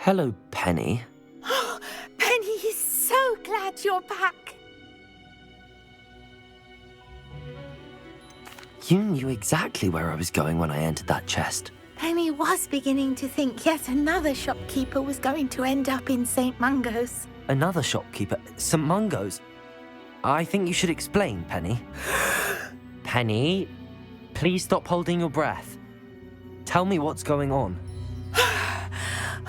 Hello, Penny. Penny is so glad you're back. You knew exactly where I was going when I entered that chest. Penny was beginning to think yet another shopkeeper was going to end up in St. Mungo's. Another shopkeeper? St. Mungo's? I think you should explain, Penny. Penny, please stop holding your breath. Tell me what's going on.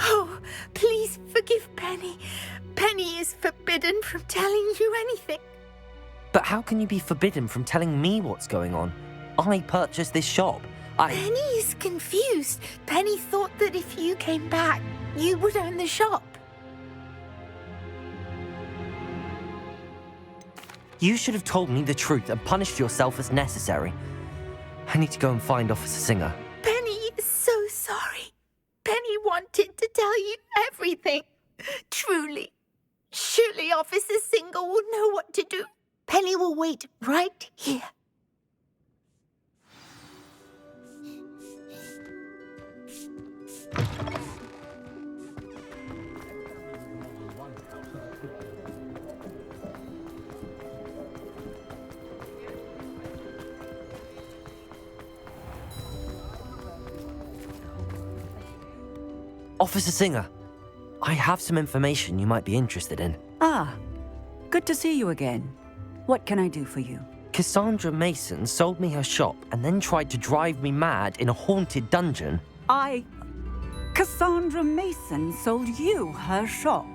Oh, please forgive Penny. Penny is forbidden from telling you anything. But how can you be forbidden from telling me what's going on? I purchased this shop. Penny is confused. Penny thought that if you came back, you would own the shop. You should have told me the truth and punished yourself as necessary. I need to go and find Officer Singer. Penny is so sorry. Penny wanted to tell you everything. Truly. Surely Officer Singer will know what to do. Penny will wait right here. Officer Singer, I have some information you might be interested in. Ah, good to see you again. What can I do for you? Cassandra Mason sold me her shop and then tried to drive me mad in a haunted dungeon. Cassandra Mason sold you her shop?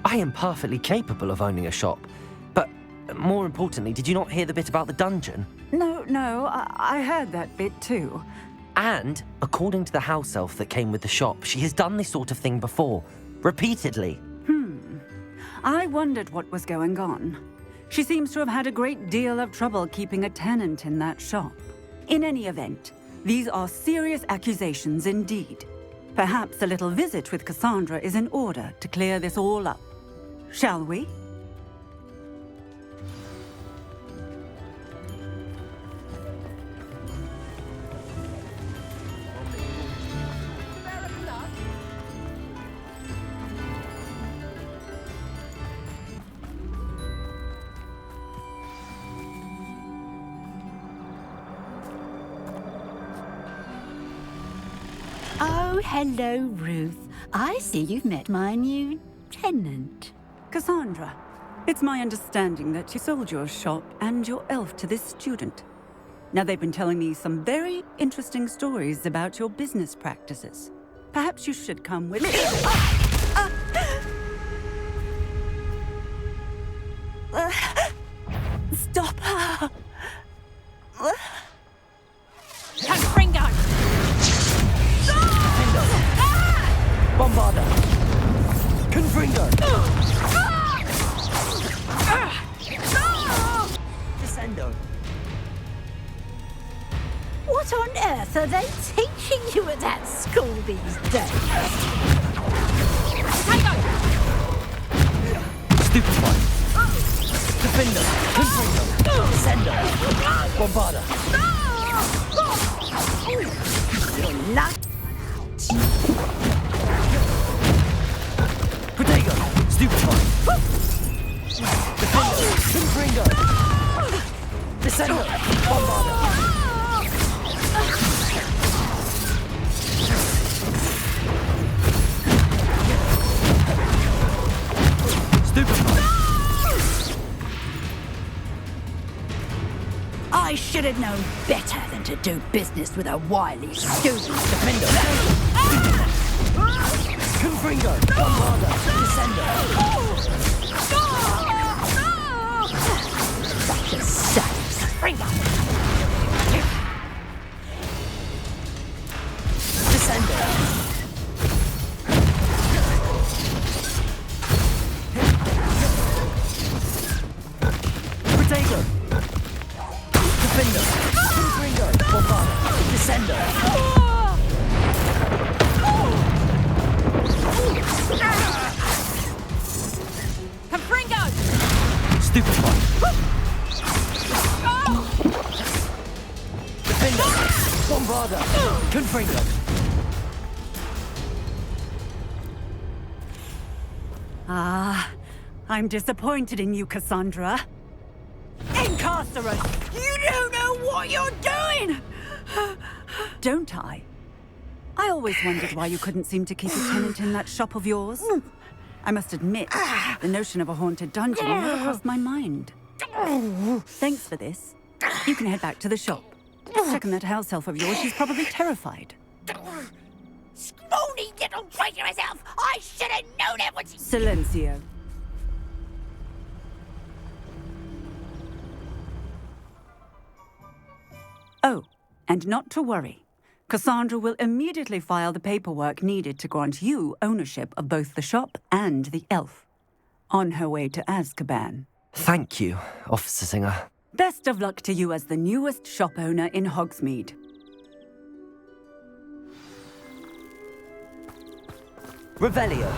I am perfectly capable of owning a shop. But more importantly, did you not hear the bit about the dungeon? No, I heard that bit too. And, according to the house elf that came with the shop, she has done this sort of thing before. Repeatedly. I wondered what was going on. She seems to have had a great deal of trouble keeping a tenant in that shop. In any event, these are serious accusations indeed. Perhaps a little visit with Cassandra is in order to clear this all up. Shall we? Oh, hello, Ruth. I see you've met my new tenant. Cassandra, it's my understanding that you sold your shop and your elf to this student. Now, they've been telling me some very interesting stories about your business practices. Perhaps you should come with me. Stop her! Confringo! Bombarda! Confringo! Descendo! What on earth are they teaching you at that school these days? Stupefy! Defender! Confringo! Descendo! Bombarda! You're lucky. Protego! Stupefy! Defender! Confringo! Descendo! Bombarda! I should have known better than to do business with a wily student. Defender! Confringo! Bombarda! Descendo! Such a savage. Descendo! Protego! Defender! Confringo! Bombarda! Descendo! Confringo! Stupefy! Defender! Bombarda! Confringo! Ah, I'm disappointed in you, Cassandra. Incarcerate! You don't know what you're doing! Don't I? I always wondered why you couldn't seem to keep a tenant in that shop of yours. I must admit, the notion of a haunted dungeon never crossed my mind. Thanks for this. You can head back to the shop. Check on that house elf of yours, she's probably terrified. Scrawny little traitor herself! I should have known it was... Silencio. Oh, and not to worry. Cassandra will immediately file the paperwork needed to grant you ownership of both the shop and the elf. On her way to Azkaban. Thank you, Officer Singer. Best of luck to you as the newest shop owner in Hogsmeade. Revelio.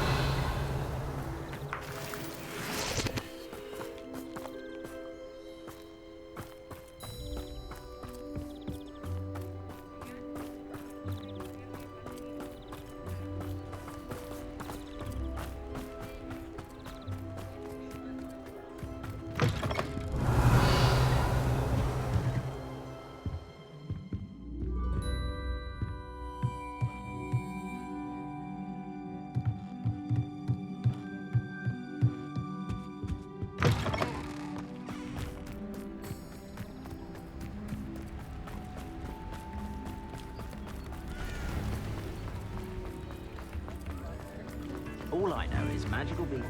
All I know is magical beans.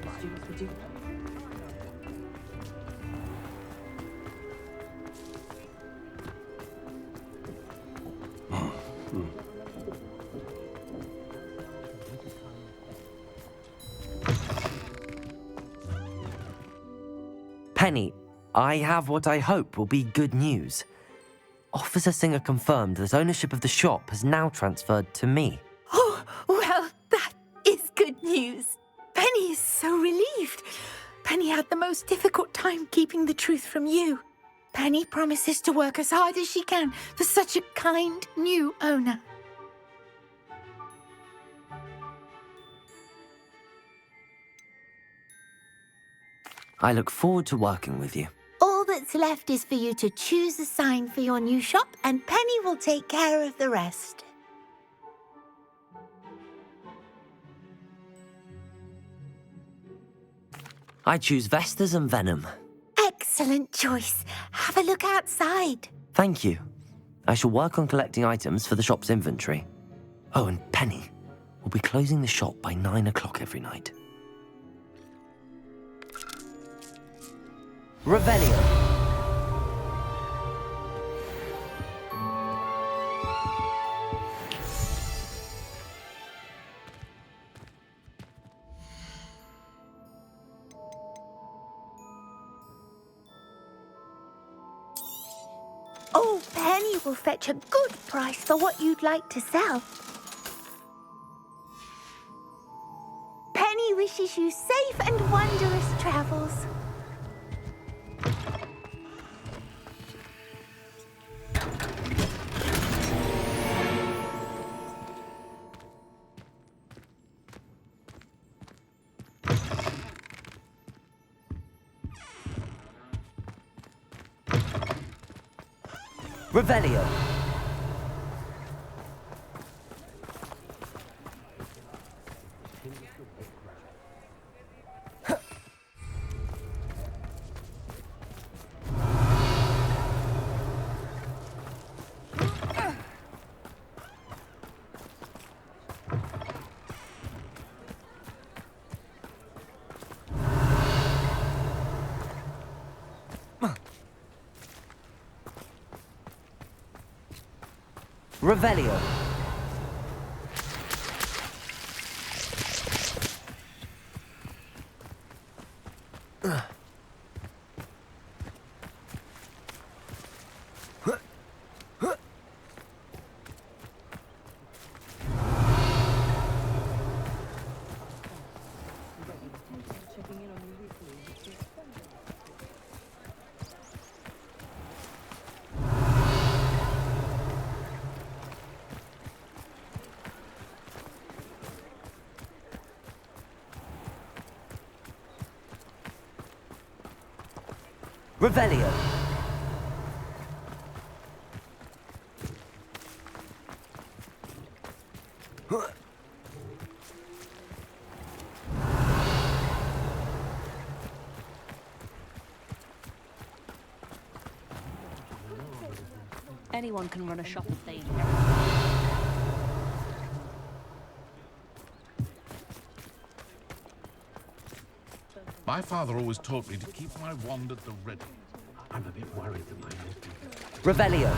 Penny, I have what I hope will be good news. Officer Singer confirmed that ownership of the shop has now transferred to me. Oh, well, that is good news. Penny is so relieved. Penny had the most difficult time keeping the truth from you. Penny promises to work as hard as she can for such a kind new owner. I look forward to working with you. All that's left is for you to choose a sign for your new shop, and Penny will take care of the rest. I choose Vestas and Venom. Excellent choice. Have a look outside. Thank you. I shall work on collecting items for the shop's inventory. Oh, and Penny, we'll be closing the shop by 9 o'clock every night. Revelio. Oh, Penny will fetch a good price for what you'd like to sell. Penny wishes you safe and wondrous travels. Revelio. Revelio. Revelio. Anyone can run a shop if they... My father always taught me to keep my wand at the ready. I'm a bit worried that my head... Revelio.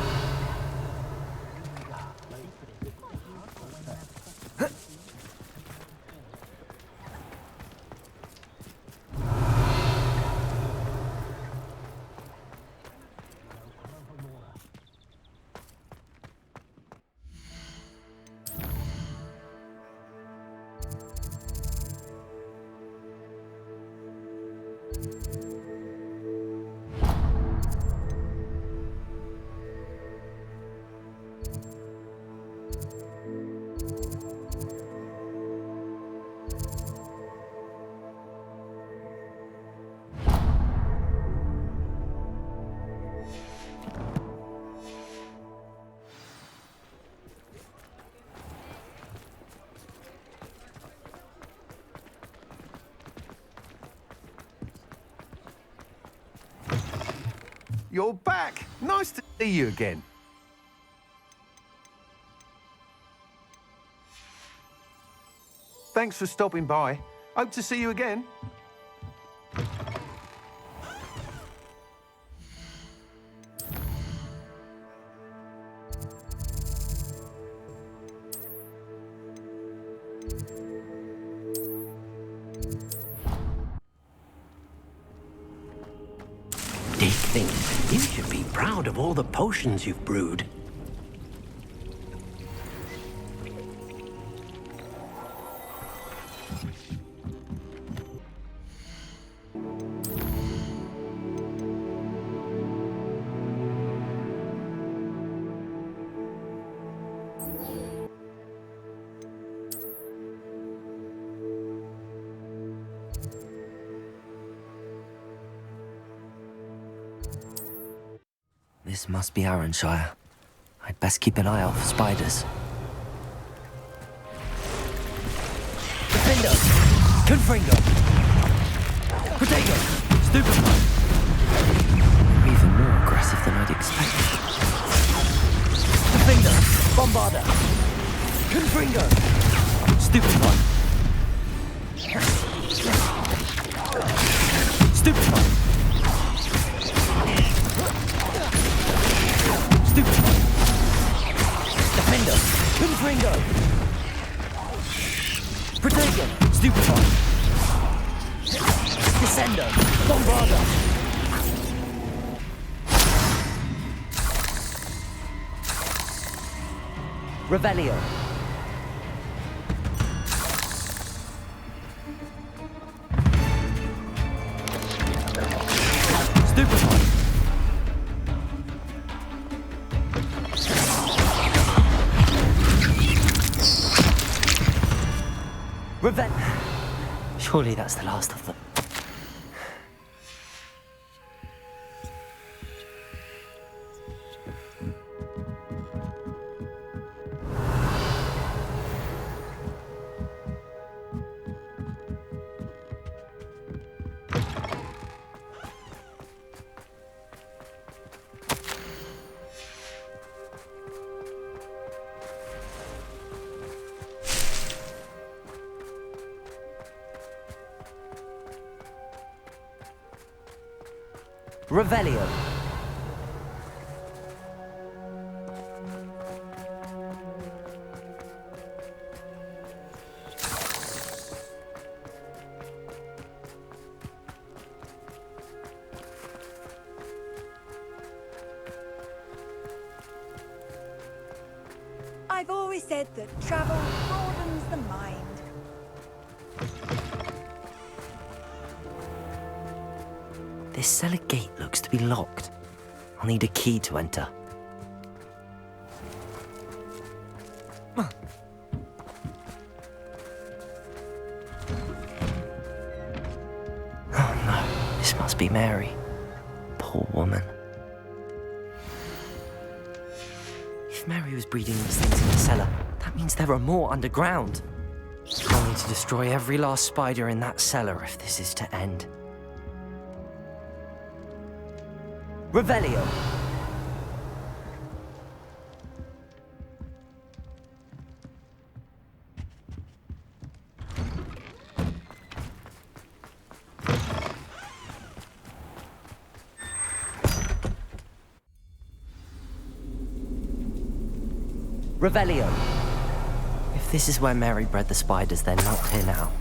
You're back. Nice to see you again. Thanks for stopping by. Hope to see you again. Dick thinks you should be proud of all the potions you've brewed. This must be Arranshire. I'd best keep an eye out for spiders. Defender! Confringo! Potato! Stupefy! Even more aggressive than I'd expected. Defender! Bombarder! Confringo! Stupefy! Stupefy! Stupefy! Defender! Confringo! Protego! Stupefy! Descendo! Bombarder! Revelio! Stupefy! Revenge! Surely that's the last of them. Revelio. I've always said that travel broadens the mind. This cellar gate looks to be locked. I'll need a key to enter. Oh no, this must be Mary. Poor Mary was breeding these things in the cellar, that means there are more underground. I'll need to destroy every last spider in that cellar if this is to end. Revelio. Revelio. If this is where Mary bred the spiders, they're not here now.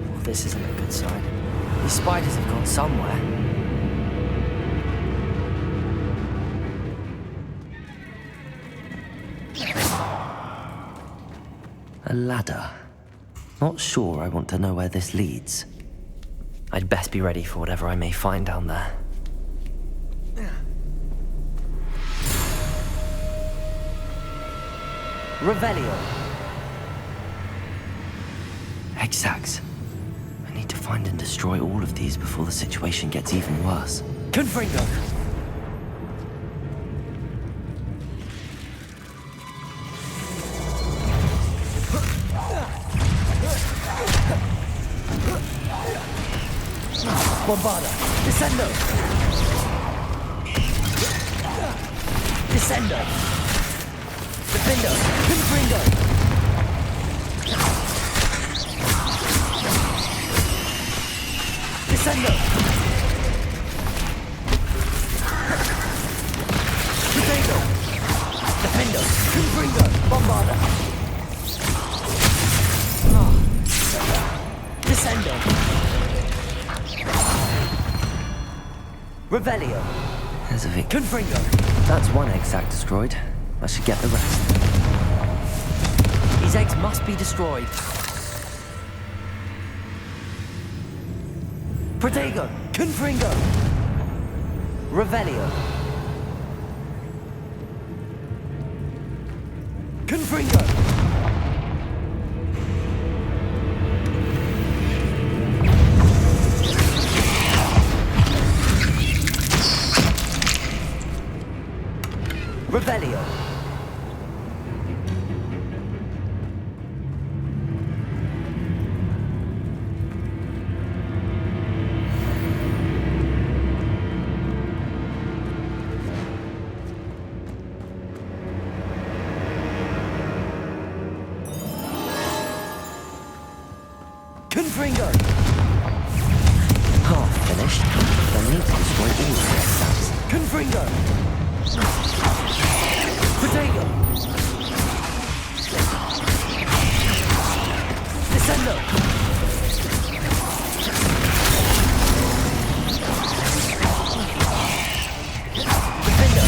Oh, this isn't a good sign. These spiders have gone somewhere. A ladder. Not sure I want to know where this leads. I'd best be ready for whatever I may find down there. Revelio. Egg sacs. I need to find and destroy all of these before the situation gets even worse. Confringo! Bombada! Descendo! Descendo! Defendo! Confringo! Descendo! Potato! Defendo! Confringo! Bombada! Descendo! Revelio. There's a Vic. Confringo. That's one egg sac destroyed. I should get the rest. These eggs must be destroyed. Protego. Confringo. Revelio. Confringo. Revelio. Confringo. Half finished. I need to destroy all the egg sacs. Confringo. Potato! Descendo! Defendo!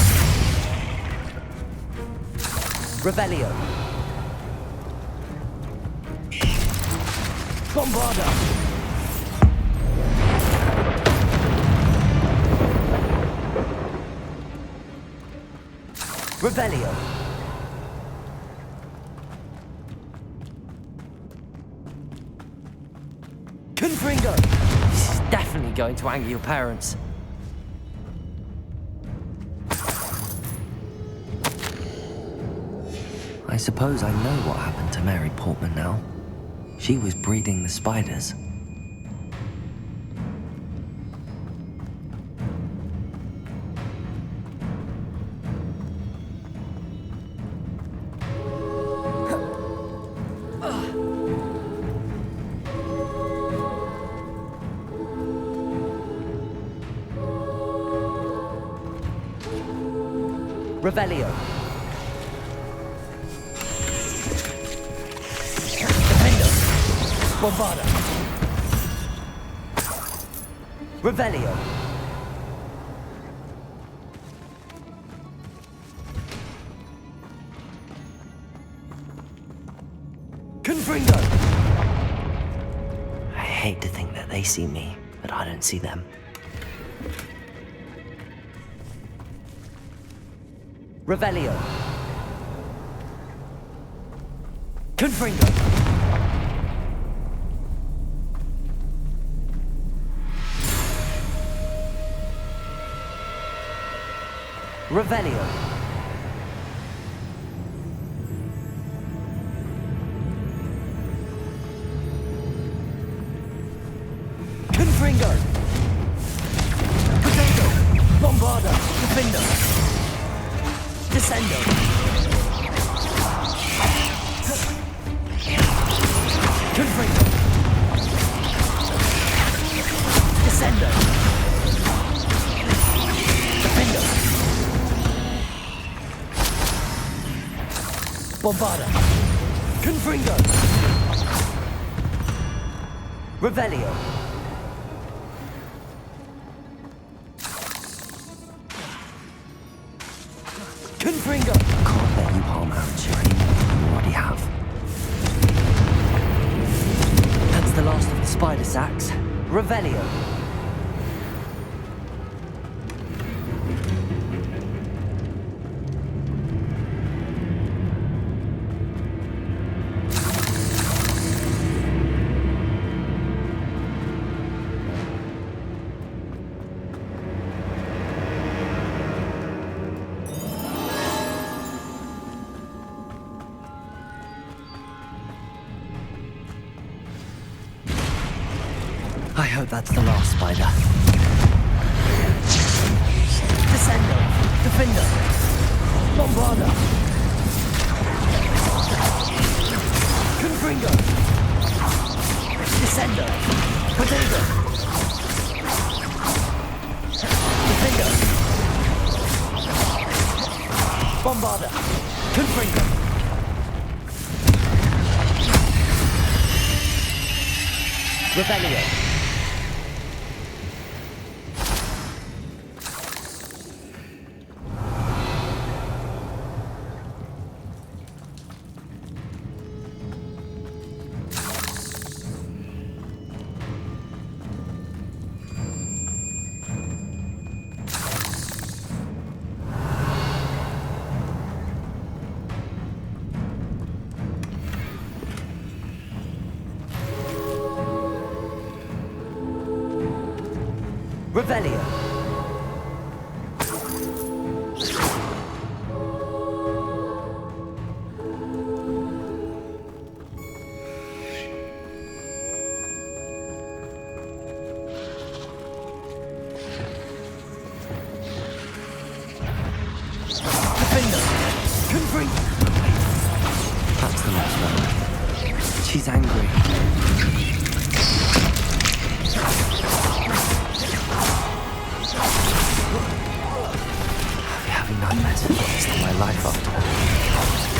Revelio! Bombarda! Revelio. Confringo! This is definitely going to anger your parents. I suppose I know what happened to Mary Portman now. She was breeding the spiders. Revelio. Defendo. Bombarda. Revelio. Confringo. I hate to think that they see me, but I don't see them. Revelio. Confringo. Revelio. Confringo. Potato. Bombarda. Defendo. Descendo. Confringo. Descendo. Defendo. Bombarda. Confringo. Revelio. Confringo. Can't let you palm out, Shireen. You already have. That's the last of the spider sacks. Revelio. I hope that's the last spider. Descendo. Defender. Bombarda. Confringo. Descendo. Potato. Defender. Bombarda. Confringo. Revelio. Revelio. Defender. Confringo. That's the last one. She's angry. Having nightmares for the rest of my life after that.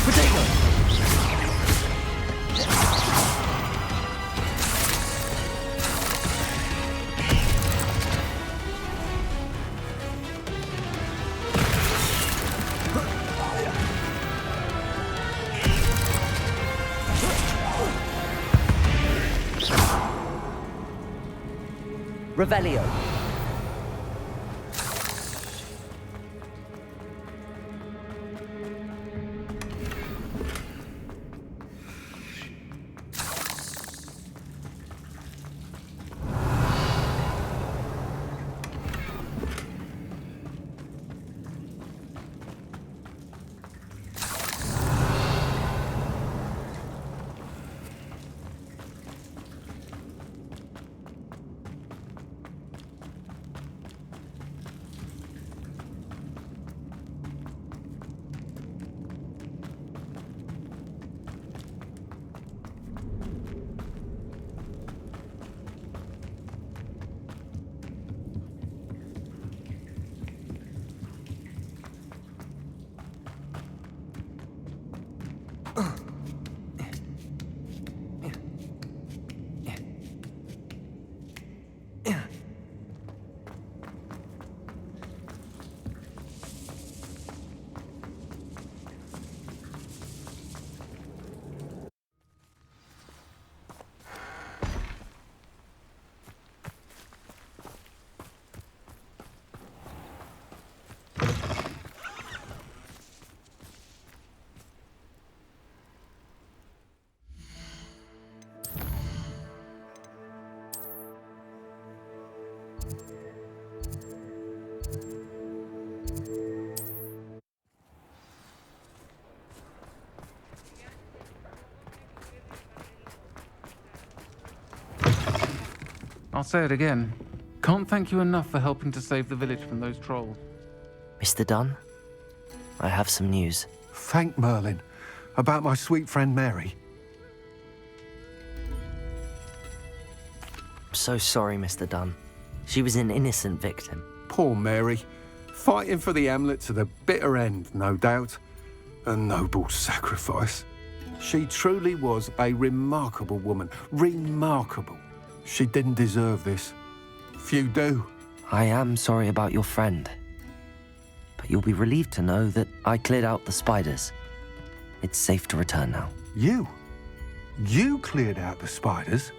Potato! Revelio. I'll say it again. Can't thank you enough for helping to save the village from those trolls. Mr. Dunn, I have some news. Thank Merlin. About my sweet friend Mary. I'm so sorry, Mr. Dunn. She was an innocent victim. Poor Mary. Fighting for the hamlet to the bitter end, no doubt. A noble sacrifice. She truly was a remarkable woman. Remarkable. She didn't deserve this. Few do. I am sorry about your friend. But you'll be relieved to know that I cleared out the spiders. It's safe to return now. You? You cleared out the spiders?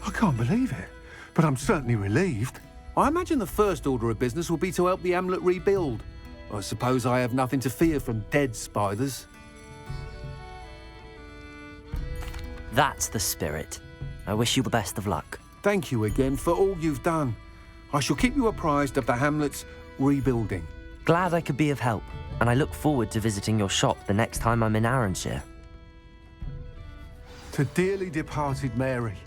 I can't believe it, but I'm certainly relieved. I imagine the first order of business will be to help the hamlet rebuild. I suppose I have nothing to fear from dead spiders. That's the spirit. I wish you the best of luck. Thank you again for all you've done. I shall keep you apprised of the hamlet's rebuilding. Glad I could be of help, and I look forward to visiting your shop the next time I'm in Arranshire. To dearly departed Mary.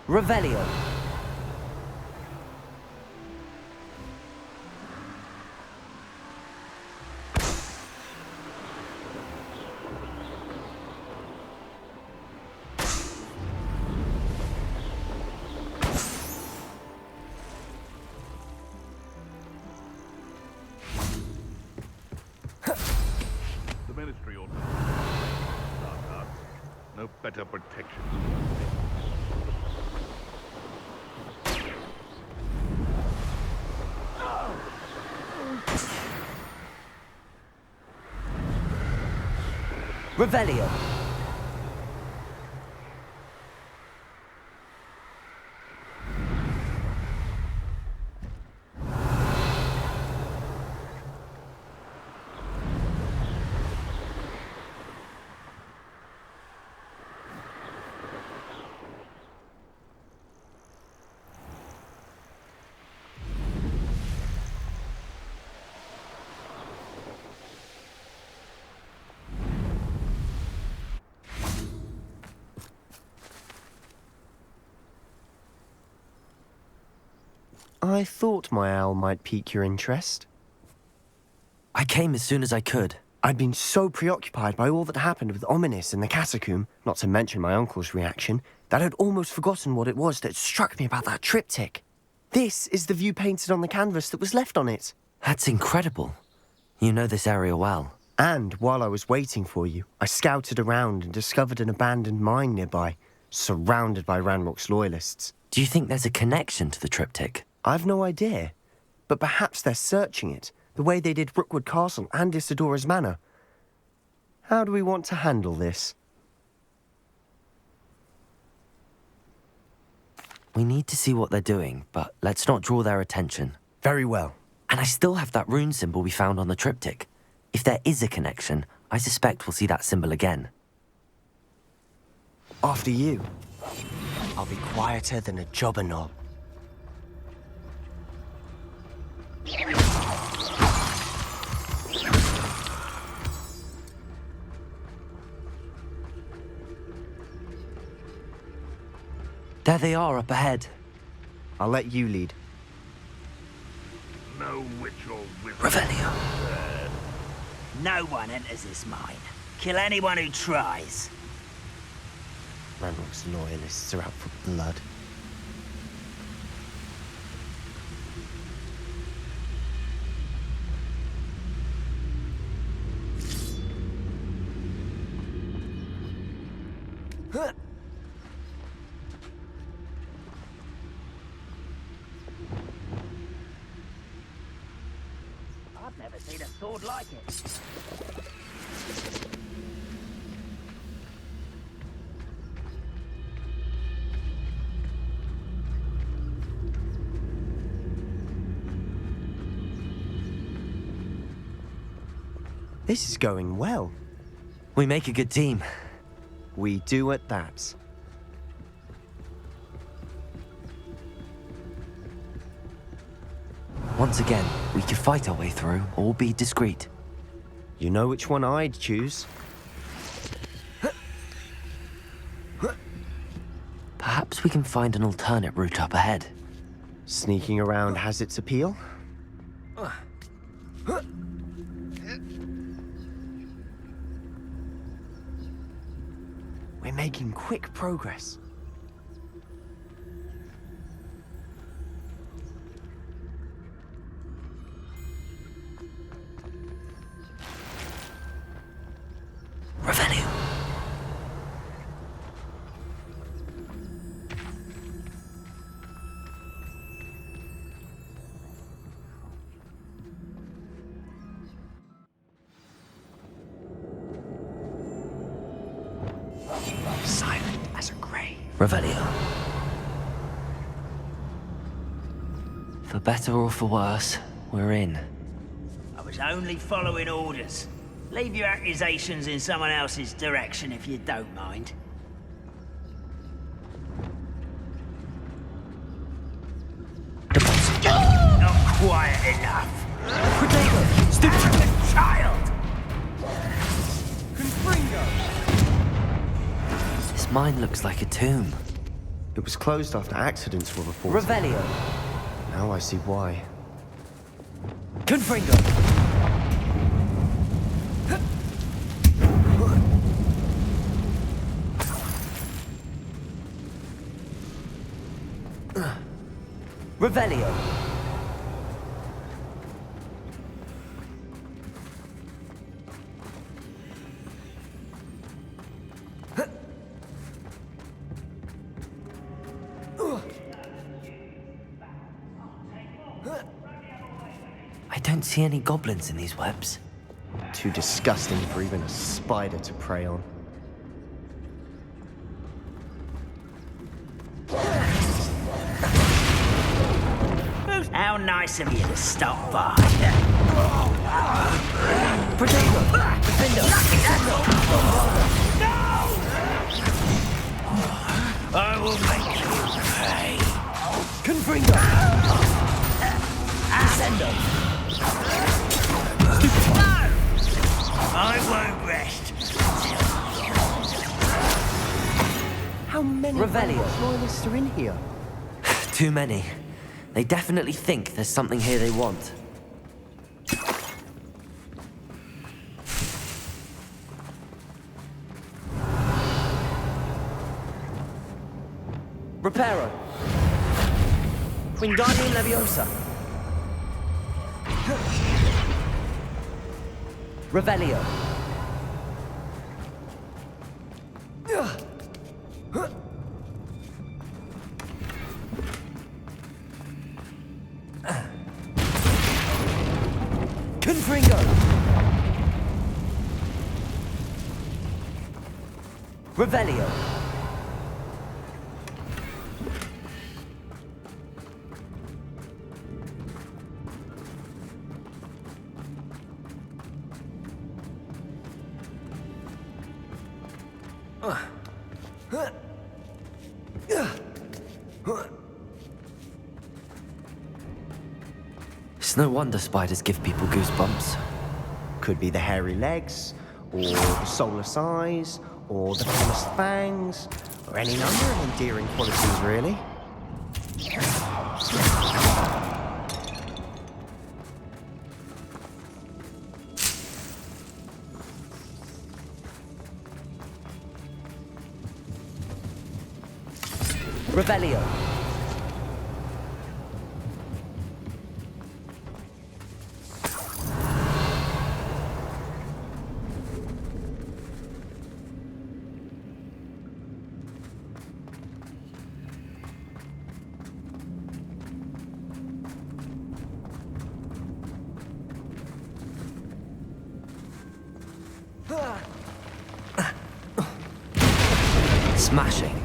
Revelio. The Ministry ought to no better protection. Revelio. I thought my owl might pique your interest. I came as soon as I could. I'd been so preoccupied by all that happened with Ominis and the catacomb, not to mention my uncle's reaction, that I'd almost forgotten what it was that struck me about that triptych. This is the view painted on the canvas that was left on it. That's incredible. You know this area well. And while I was waiting for you, I scouted around and discovered an abandoned mine nearby, surrounded by Ranrock's loyalists. Do you think there's a connection to the triptych? I've no idea, but perhaps they're searching it, the way they did Rookwood Castle and Isidora's Manor. How do we want to handle this? We need to see what they're doing, but let's not draw their attention. Very well. And I still have that rune symbol we found on the triptych. If there is a connection, I suspect we'll see that symbol again. After you. I'll be quieter than a jobber knob. There they are up ahead. I'll let you lead. No witch or wizard. Revelio. No one enters this mine. Kill anyone who tries. Ranrock's loyalists are out for blood. Need a sword like it. This is going well. We make a good team. We do at that. Once again, we could fight our way through or be discreet. You know which one I'd choose. Perhaps we can find an alternate route up ahead. Sneaking around has its appeal. We're making quick progress. Revenue. Silent as a grave. Revelio. For better or for worse, we're in. I was only following orders. Leave your accusations in someone else's direction if you don't mind. Not quiet enough. Potato! Stupid Child! This mine looks like a tomb. It was closed after accidents were reported. Revelio. Now I see why. Confringo. Revelio. I don't see any goblins in these webs. Too disgusting for even a spider to prey on. How nice of you to stop by. Potato! Defendo! I will make you pay. Confringo! Descendo! I won't rest. How many Revelio. loyalists are in here? Too many. They definitely think there's something here they want. Reparo. Wingardium Leviosa. Revelio. Confringo. Revelio. It's no wonder spiders give people goosebumps. Could be the hairy legs, or the soulless eyes, or the famous fangs, or any number of endearing qualities, really. Revelio. Smashing.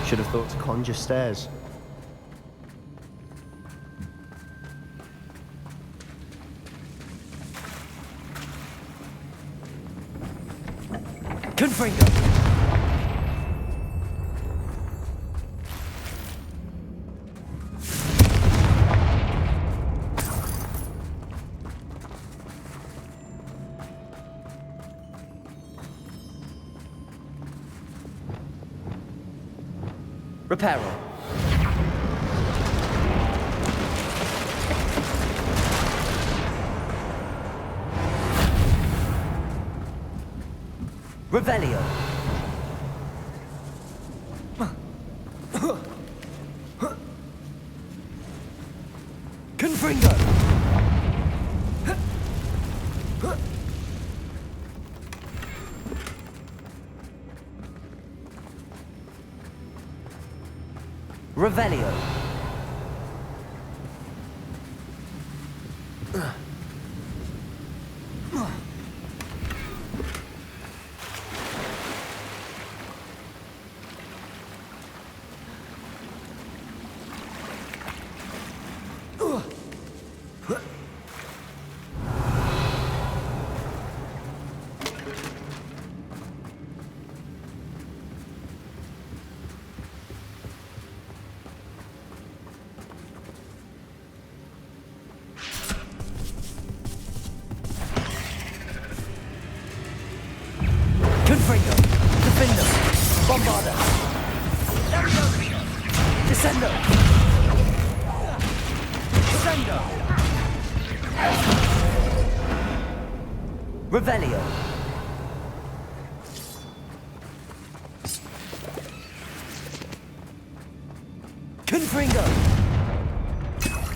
Should have thought to conjure stairs. Confringo! Reparo. Revelio. Confringo. Revelio. Confringo. Defendo. Bombarda. Descendo. Descendo. Revelio. Confringo.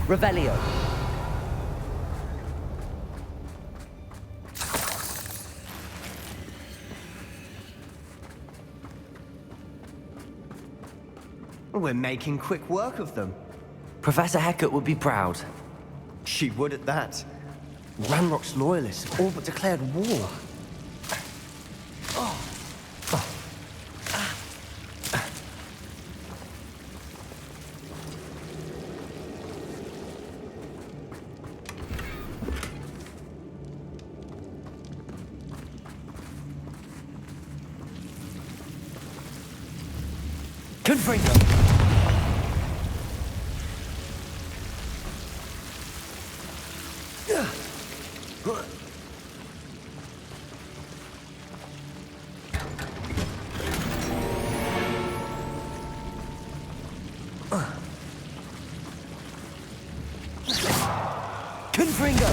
Revelio. We're making quick work of them. Professor Hecat would be proud. She would at that. Ranrock's loyalists all but declared war. Confringo. Confringo.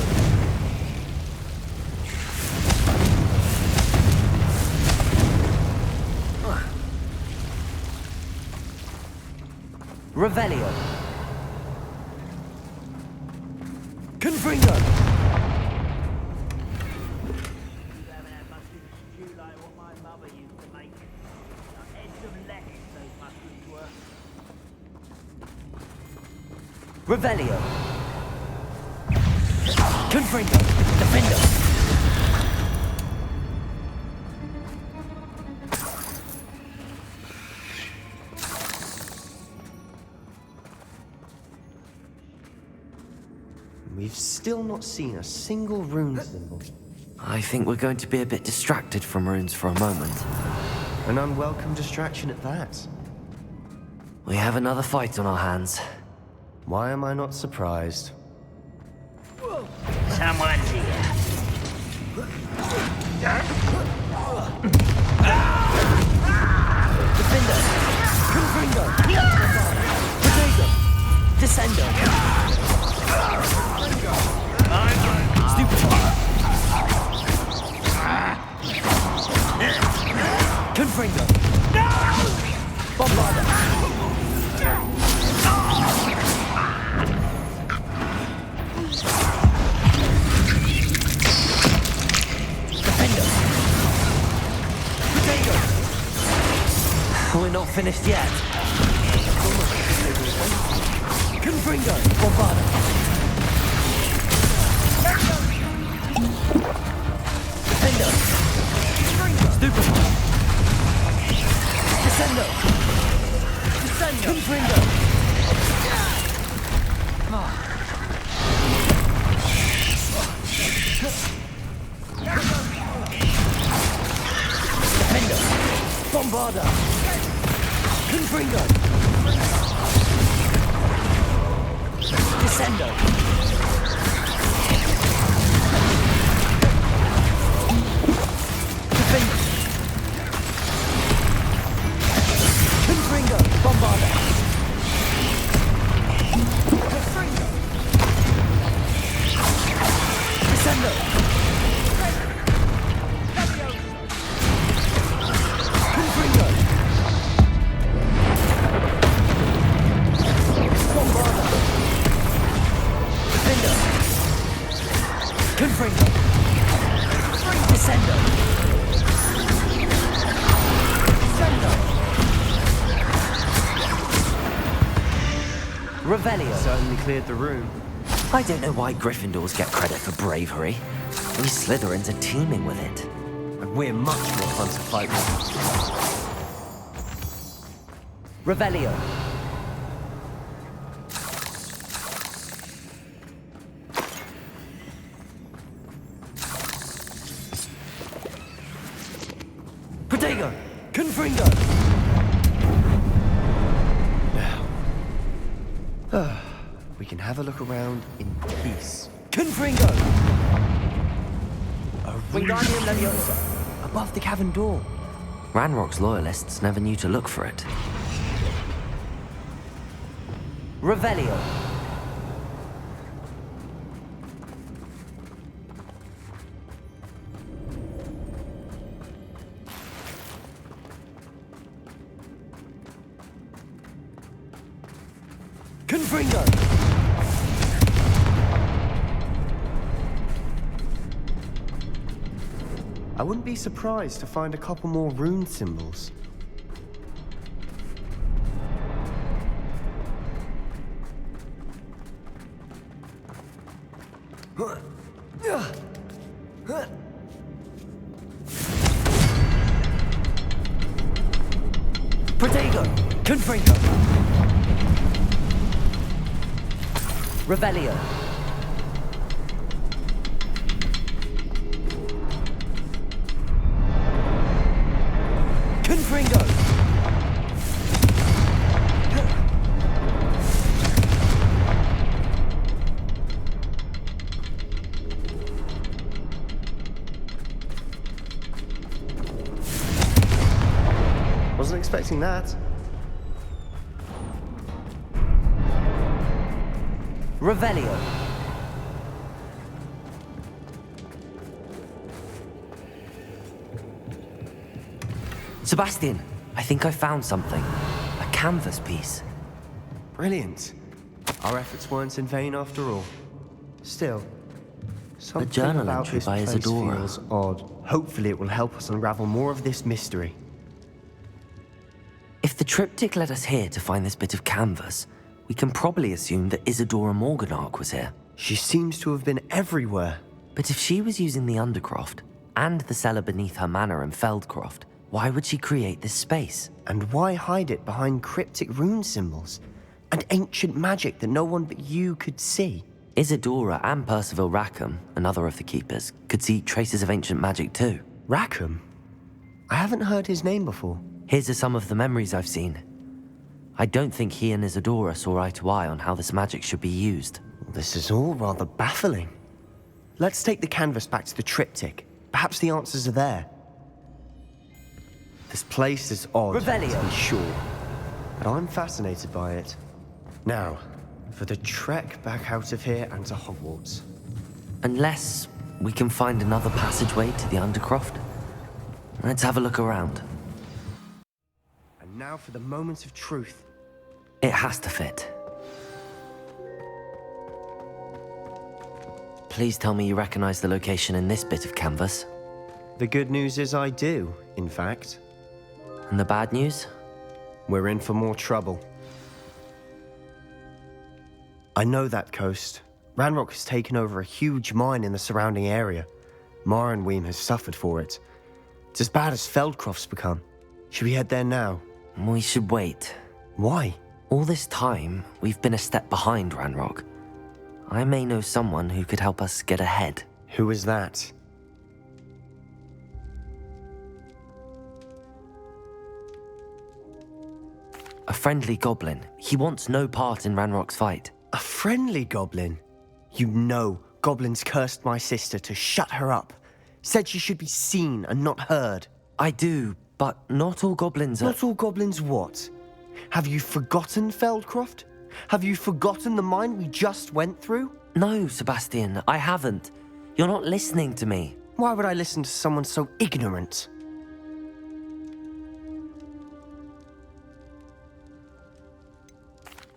Revelio. Confringo. You haven't had mushroom stew like what my mother used to make. Like heads of lettuce, those mushrooms were. Revelio. Confringo. Defendo. We've still not seen a single rune symbol. I think we're going to be a bit distracted from runes for a moment. An unwelcome distraction at that. We have another fight on our hands. Why am I not surprised? Someone's here. Defender. Confringo. Potato. Descendo. Stupefy. Confringo. Bombarda. Defender. Potato. We're not finished yet. Confringo. Bombarda. Defender. Stupefy. Descendo. Bombarda! Confringo! Descendo! Defendo! Confringo! Bombarda! Confringo! Descendo! Confringo! Bombarda! Defendo! Confringo! Descendo! Descendo! Revelio. Certainly cleared the room. I don't know why Gryffindors get credit for bravery. We Slytherins are teeming with it. And we're much more fun to fight with. Revelio. Protego! Confringo! We can have a look around in peace. Confringo! Wingardium Leviosa! Above the cavern door. Ranrock's loyalists never knew to look for it. Revelio. Confringo. I wouldn't be surprised to find a couple more rune symbols. Protego. Confringo. Revelio. Confringo. Wasn't expecting that. Revelio. Sebastian, I think I found something. A canvas piece. Brilliant. Our efforts weren't in vain after all. Still, something journal about entry this by place Isadora. feels odd. Hopefully it will help us unravel more of this mystery. If the triptych led us here to find this bit of canvas, we can probably assume that Isadora Morganach was here. She seems to have been everywhere. But if she was using the Undercroft and the cellar beneath her manor in Feldcroft, why would she create this space? And why hide it behind cryptic rune symbols? And ancient magic that no one but you could see? Isadora and Percival Rackham, another of the Keepers, could see traces of ancient magic too. Rackham? I haven't heard his name before. Here's some of the memories I've seen. I don't think he and Isadora saw eye to eye on how this magic should be used. This is all rather baffling. Let's take the canvas back to the triptych. Perhaps the answers are there. This place is odd, Revelio. to be sure, but I'm fascinated by it. Now, for the trek back out of here and to Hogwarts. Unless we can find another passageway to the Undercroft. Let's have a look around. And now for the moment of truth. It has to fit. Please tell me you recognize the location in this bit of canvas. The good news is I do, in fact. And the bad news? We're in for more trouble. I know that coast. Ranrock has taken over a huge mine in the surrounding area. Marrenweem has suffered for it. It's as bad as Feldcroft's become. Should we head there now? We should wait. Why? All this time, we've been a step behind Ranrock. I may know someone who could help us get ahead. Who is that? friendly goblin. He wants no part in Ranrock's fight. A friendly goblin? You know, goblins cursed my sister to shut her up. Said she should be seen and not heard. I do, but not all goblins are... Not all goblins what? Have you forgotten Feldcroft? Have you forgotten the mine we just went through? No, Sebastian, I haven't. You're not listening to me. Why would I listen to someone so ignorant?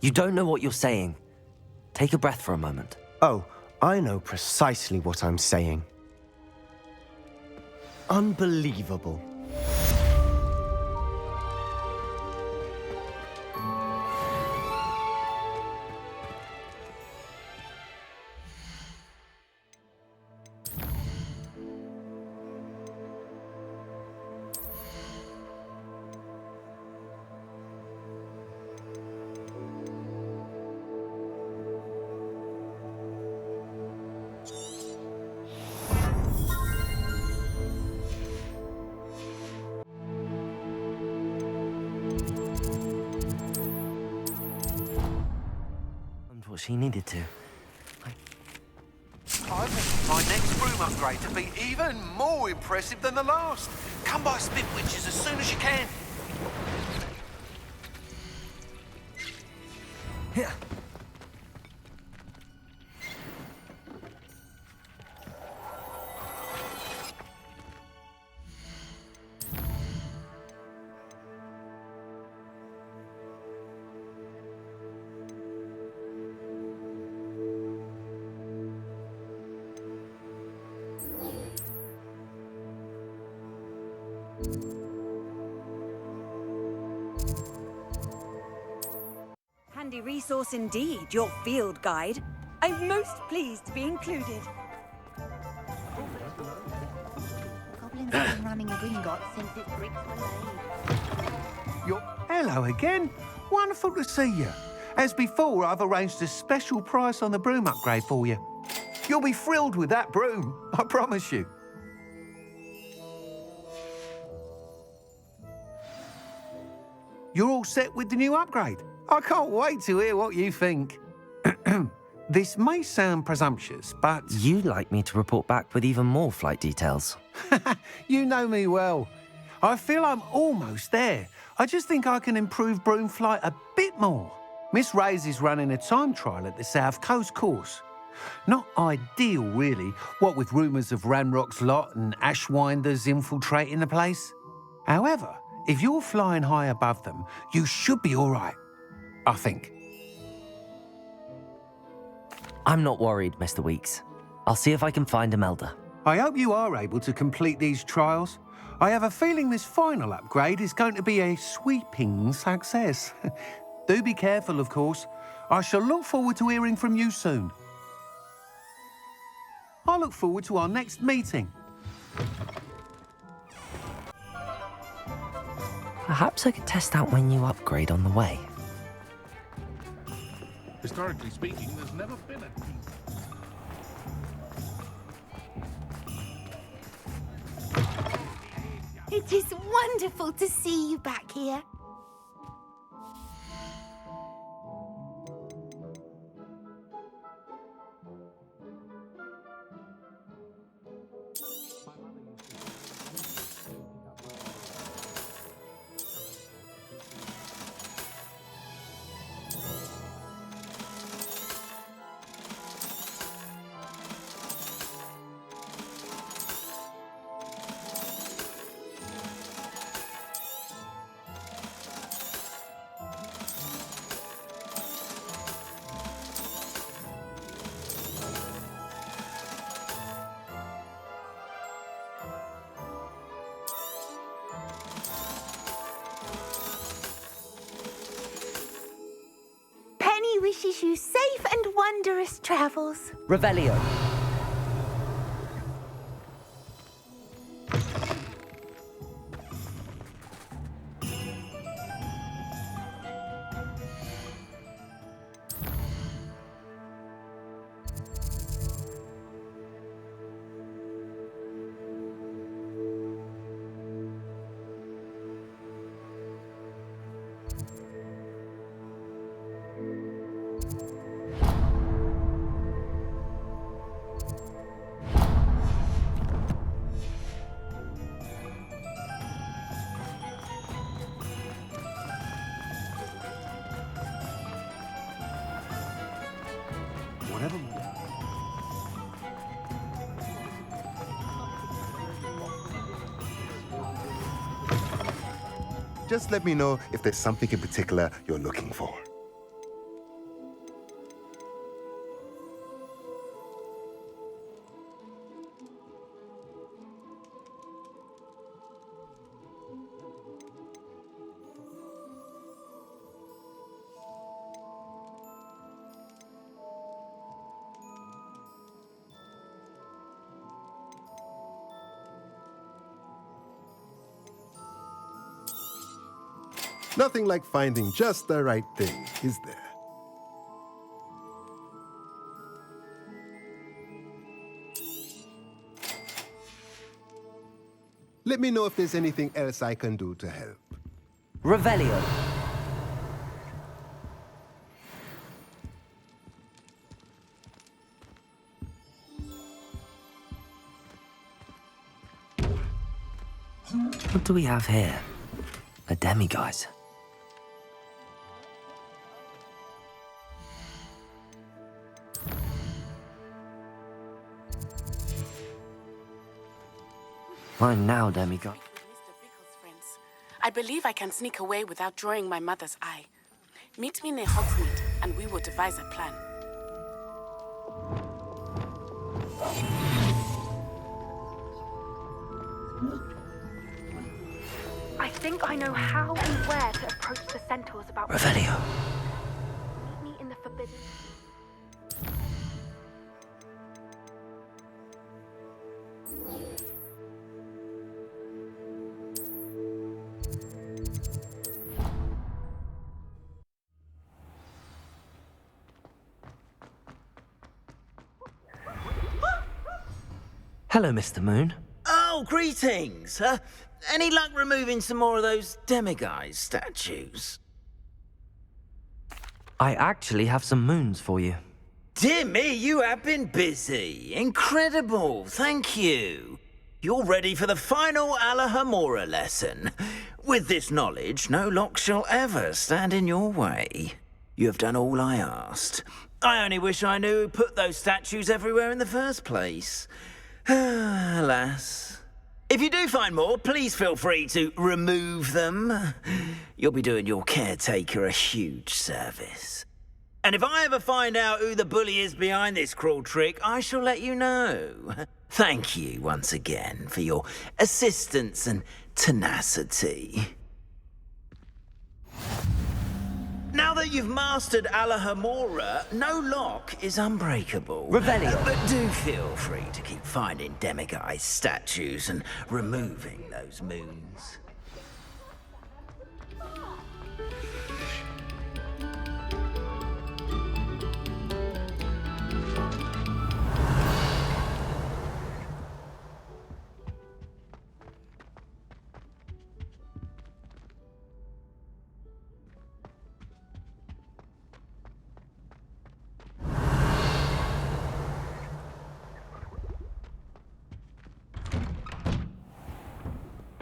You don't know what you're saying. Take a breath for a moment. Oh, I know precisely what I'm saying. Unbelievable. What she needed to. I think my next room upgrade to be even more impressive than the last. Come by Spitwitches as soon as you can. Here. Handy resource indeed, your field guide. I'm most pleased to be included. Goblins have been running Gringotts since its bricks were laid. Hello again. Wonderful to see you. As before, I've arranged a special price on the broom upgrade for you. You'll be thrilled with that broom, I promise you. You're all set with the new upgrade. I can't wait to hear what you think. This may sound presumptuous, but... You'd like me to report back with even more flight details. You know me well. I feel I'm almost there. I just think I can improve broom flight a bit more. Miss Ray's is running a time trial at the South Coast course. Not ideal, really, what with rumours of Ranrock's lot and Ashwinders infiltrating the place. However, if you're flying high above them, you should be all right, I think. I'm not worried, Mr. Weeks. I'll see if I can find Imelda. I hope you are able to complete these trials. I have a feeling this final upgrade is going to be a sweeping success. Do be careful, of course. I shall look forward to hearing from you soon. I look forward to our next meeting. Perhaps I could test out my new upgrade on the way. Historically speaking, there's never been a... It is wonderful to see you back here. Penny wishes you safe and wondrous travels. Revelio. Just let me know if there's something in particular you're looking for. Nothing like finding just the right thing, is there? Let me know if there's anything else I can do to help. Revelio. What do we have here? A demiguise. Fine now, demiguise. I believe I can sneak away without drawing my mother's eye. Meet me near Hogsmeade, and we will devise a plan. I think I know how and where to approach the centaurs about... Revelio. Meet me in the forbidden... Hello, Mr. Moon. Oh, greetings! Any luck removing some more of those demiguise statues? I actually have some moons for you. Dear me, you have been busy. Incredible, thank you. You're ready for the final Alahamora lesson. With this knowledge, no lock shall ever stand in your way. You have done all I asked. I only wish I knew who put those statues everywhere in the first place. Alas. If you do find more, please feel free to remove them. You'll be doing your caretaker a huge service. And if I ever find out who the bully is behind this cruel trick, I shall let you know. Thank you once again for your assistance and tenacity. Now that you've mastered Alahamora, no lock is unbreakable. Revelio. But do feel free to keep finding demiguise statues and removing those moons.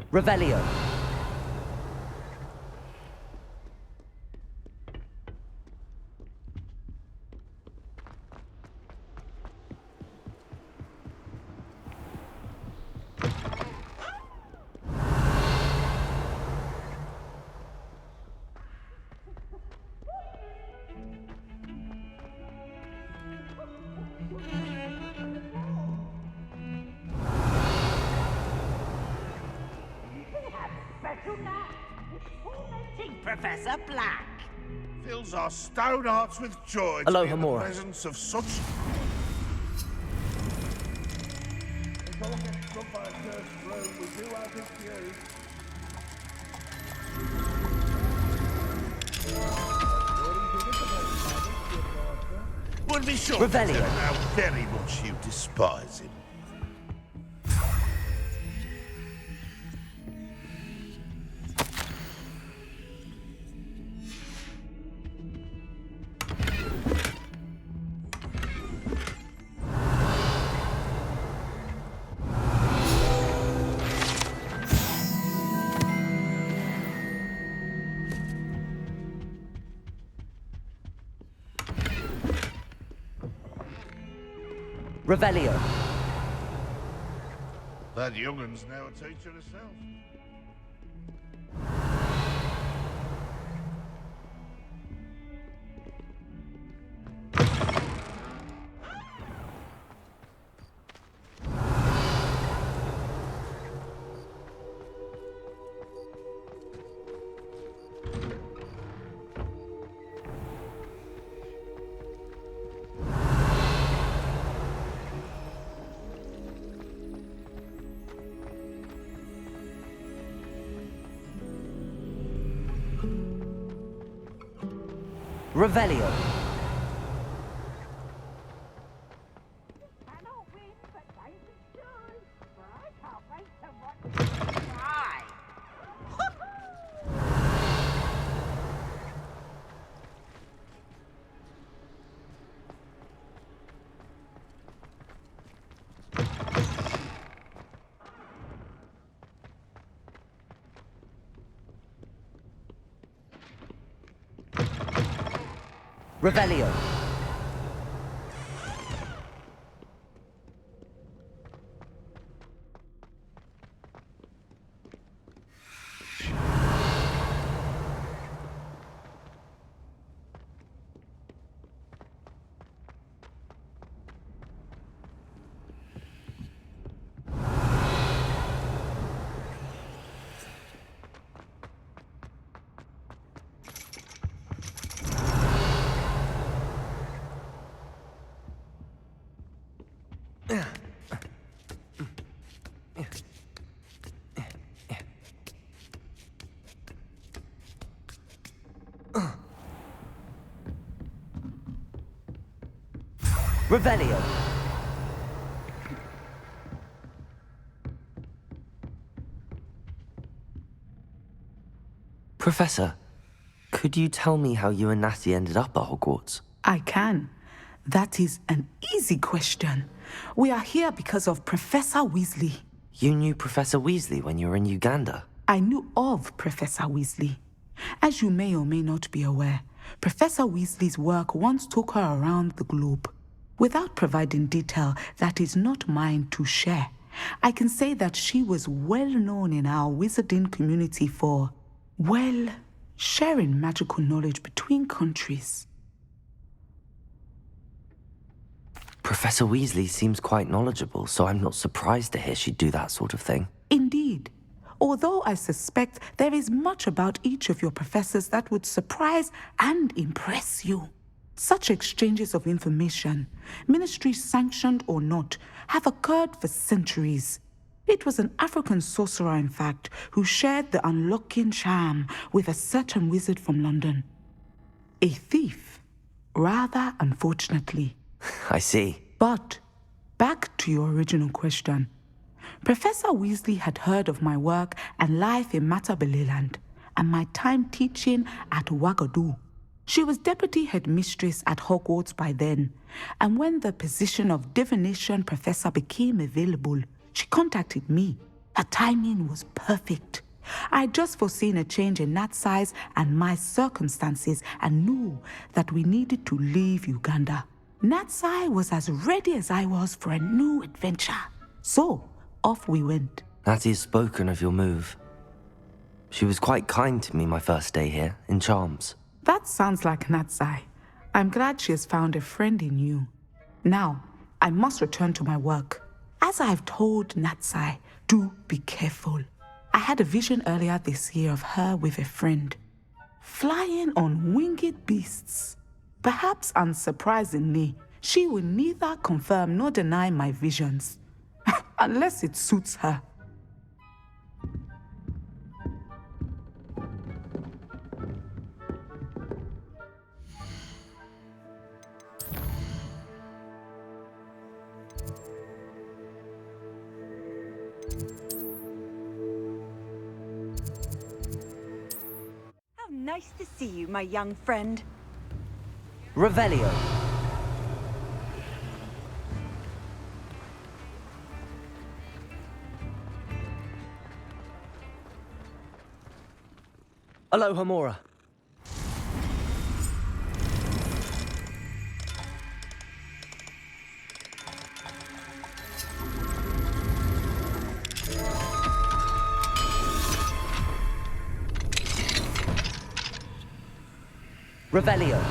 Revelio. Professor Black fills our stout hearts with joy Hello, to be in the Hamora. presence of such... Would be sure to tell Revelio. him how very much you despise him. Revelio. That young'un's now a teacher herself. Revelio. Revelio. Revelio. Professor, could you tell me how you and Natty ended up at Hogwarts? I can. That is an easy question. We are here because of Professor Weasley. You knew Professor Weasley when you were in Uganda? I knew of Professor Weasley. As you may or may not be aware, Professor Weasley's work once took her around the globe. Without providing detail that is not mine to share, I can say that she was well known in our wizarding community for, well, sharing magical knowledge between countries. Professor Weasley seems quite knowledgeable, so I'm not surprised to hear she'd do that sort of thing. Indeed. Although I suspect there is much about each of your professors that would surprise and impress you. Such exchanges of information, ministry-sanctioned or not, have occurred for centuries. It was an African sorcerer, in fact, who shared the unlocking charm with a certain wizard from London. A thief, rather unfortunately. I see. But, back to your original question. Professor Weasley had heard of my work and life in Matabeleland, and my time teaching at Wagadu. She was deputy headmistress at Hogwarts by then, and when the position of divination professor became available, she contacted me. Her timing was perfect. I had just foreseen a change in Nat's size and my circumstances and knew that we needed to leave Uganda. Natsai was as ready as I was for a new adventure. So, off we went. Natty's spoken of your move. She was quite kind to me my first day here, in Charms. That sounds like Natsai. I'm glad she has found a friend in you. Now, I must return to my work. As I've told Natsai, do be careful. I had a vision earlier this year of her with a friend, flying on winged beasts. Perhaps unsurprisingly, she will neither confirm nor deny my visions, unless it suits her. How nice to see you, my young friend. Revelio. Aloha Mora. Revelio.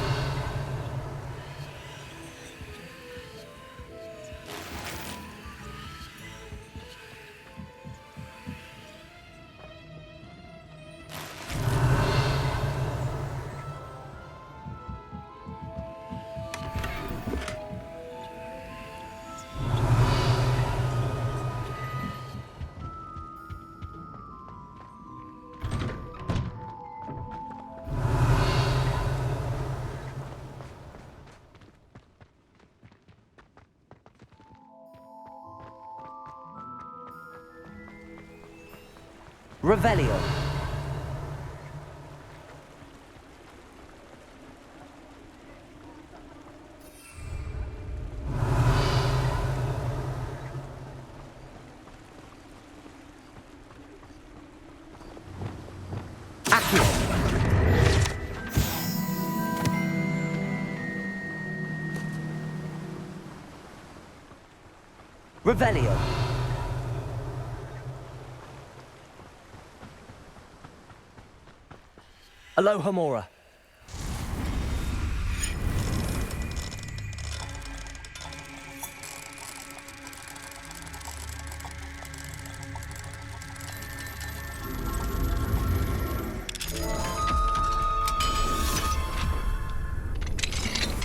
Revelio. Accio. Revelio. Alohomora.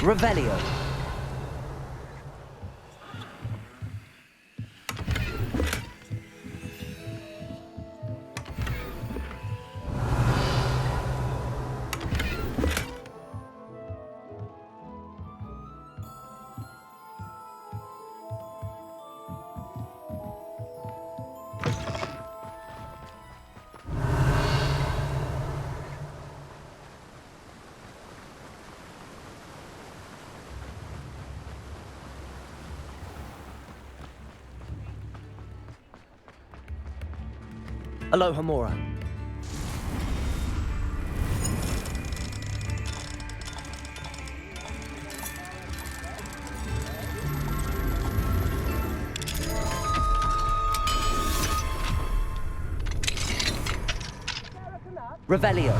Revelio. Alohomora. Revelio.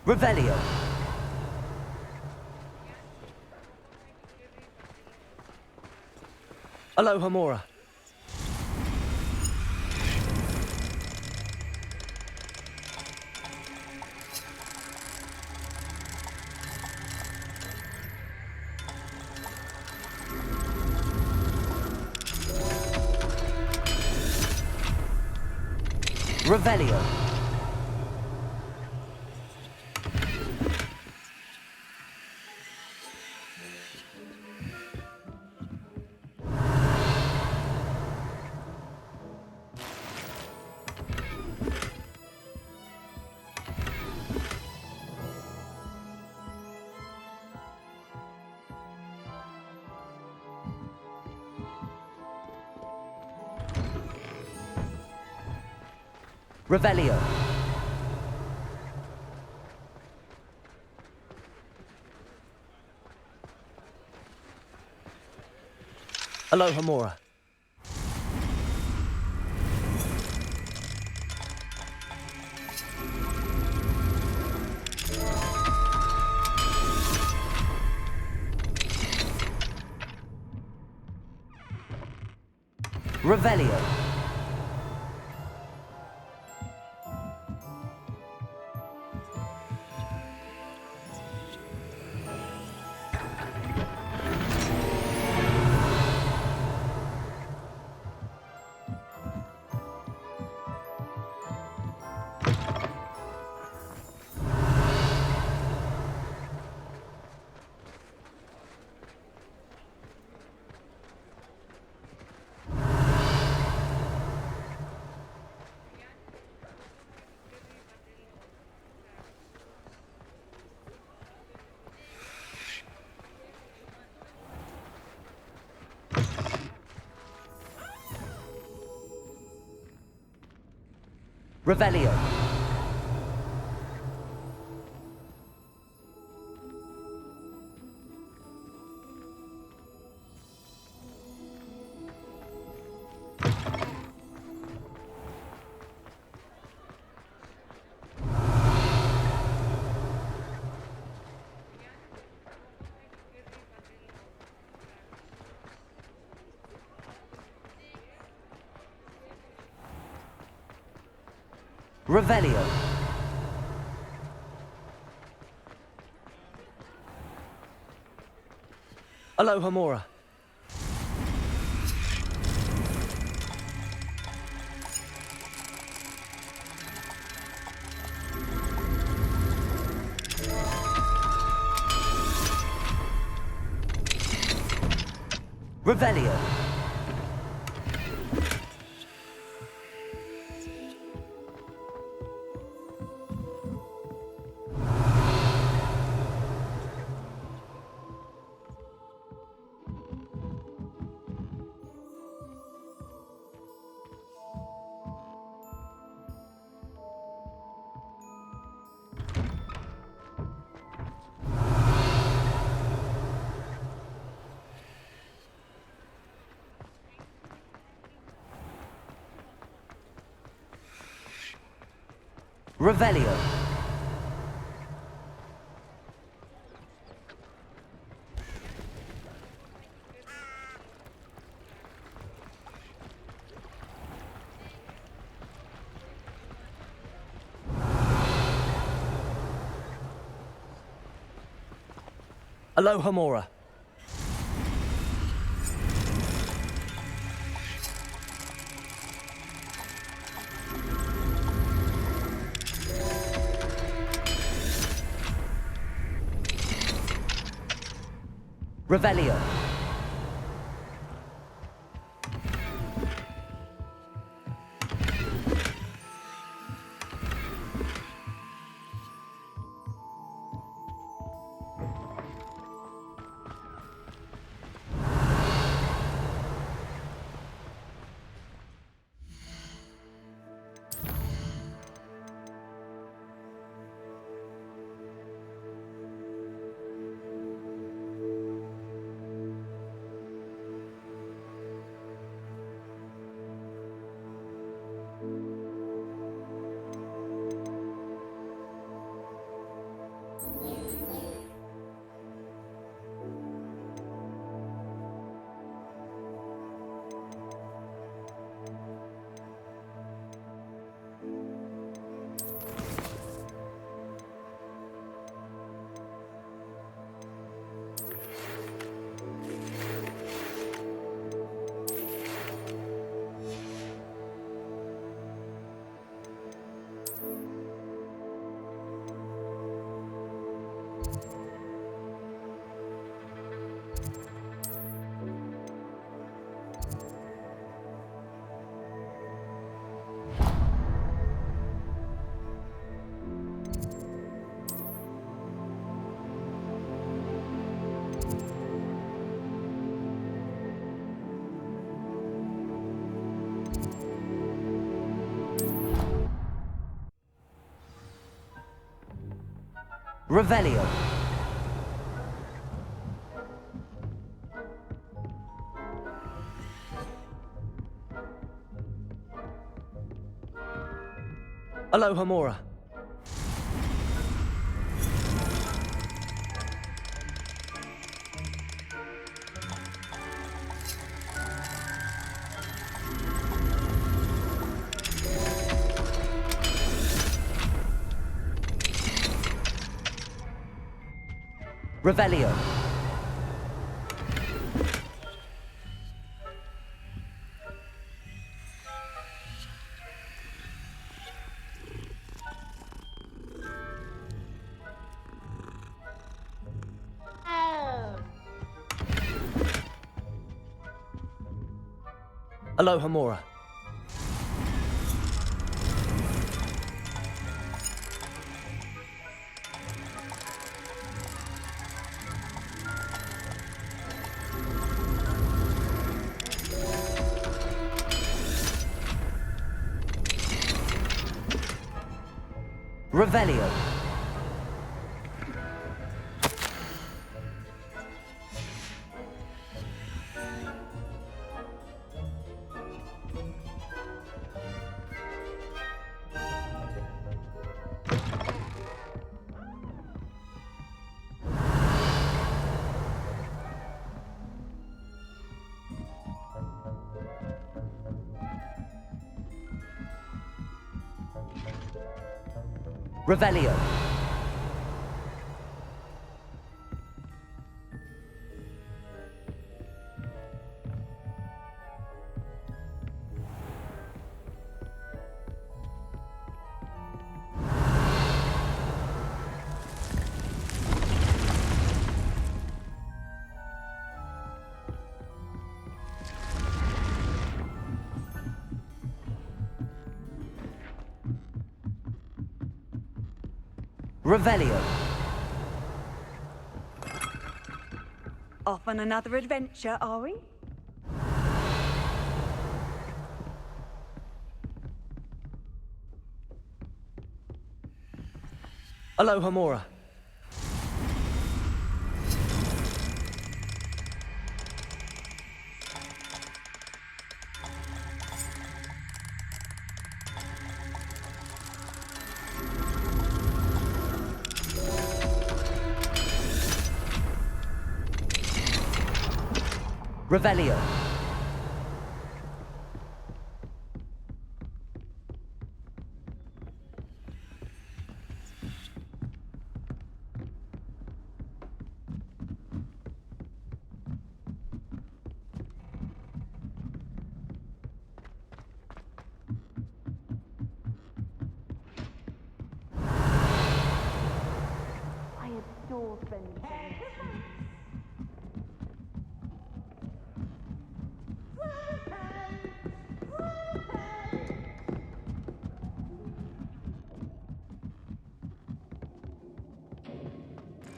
Revelio. Alohomora. Revelio. Revelio. Alohomora. Revelio. Revelio. Revelio. Alohomora. Revelio. Revelio. Alohomora. Revelio. Revelio. Alohomora. Revelio. Alohomora. Revelio. Revelio. Revelio. Off on another adventure, are we? Aloha Mora. Revelio. I adore rending.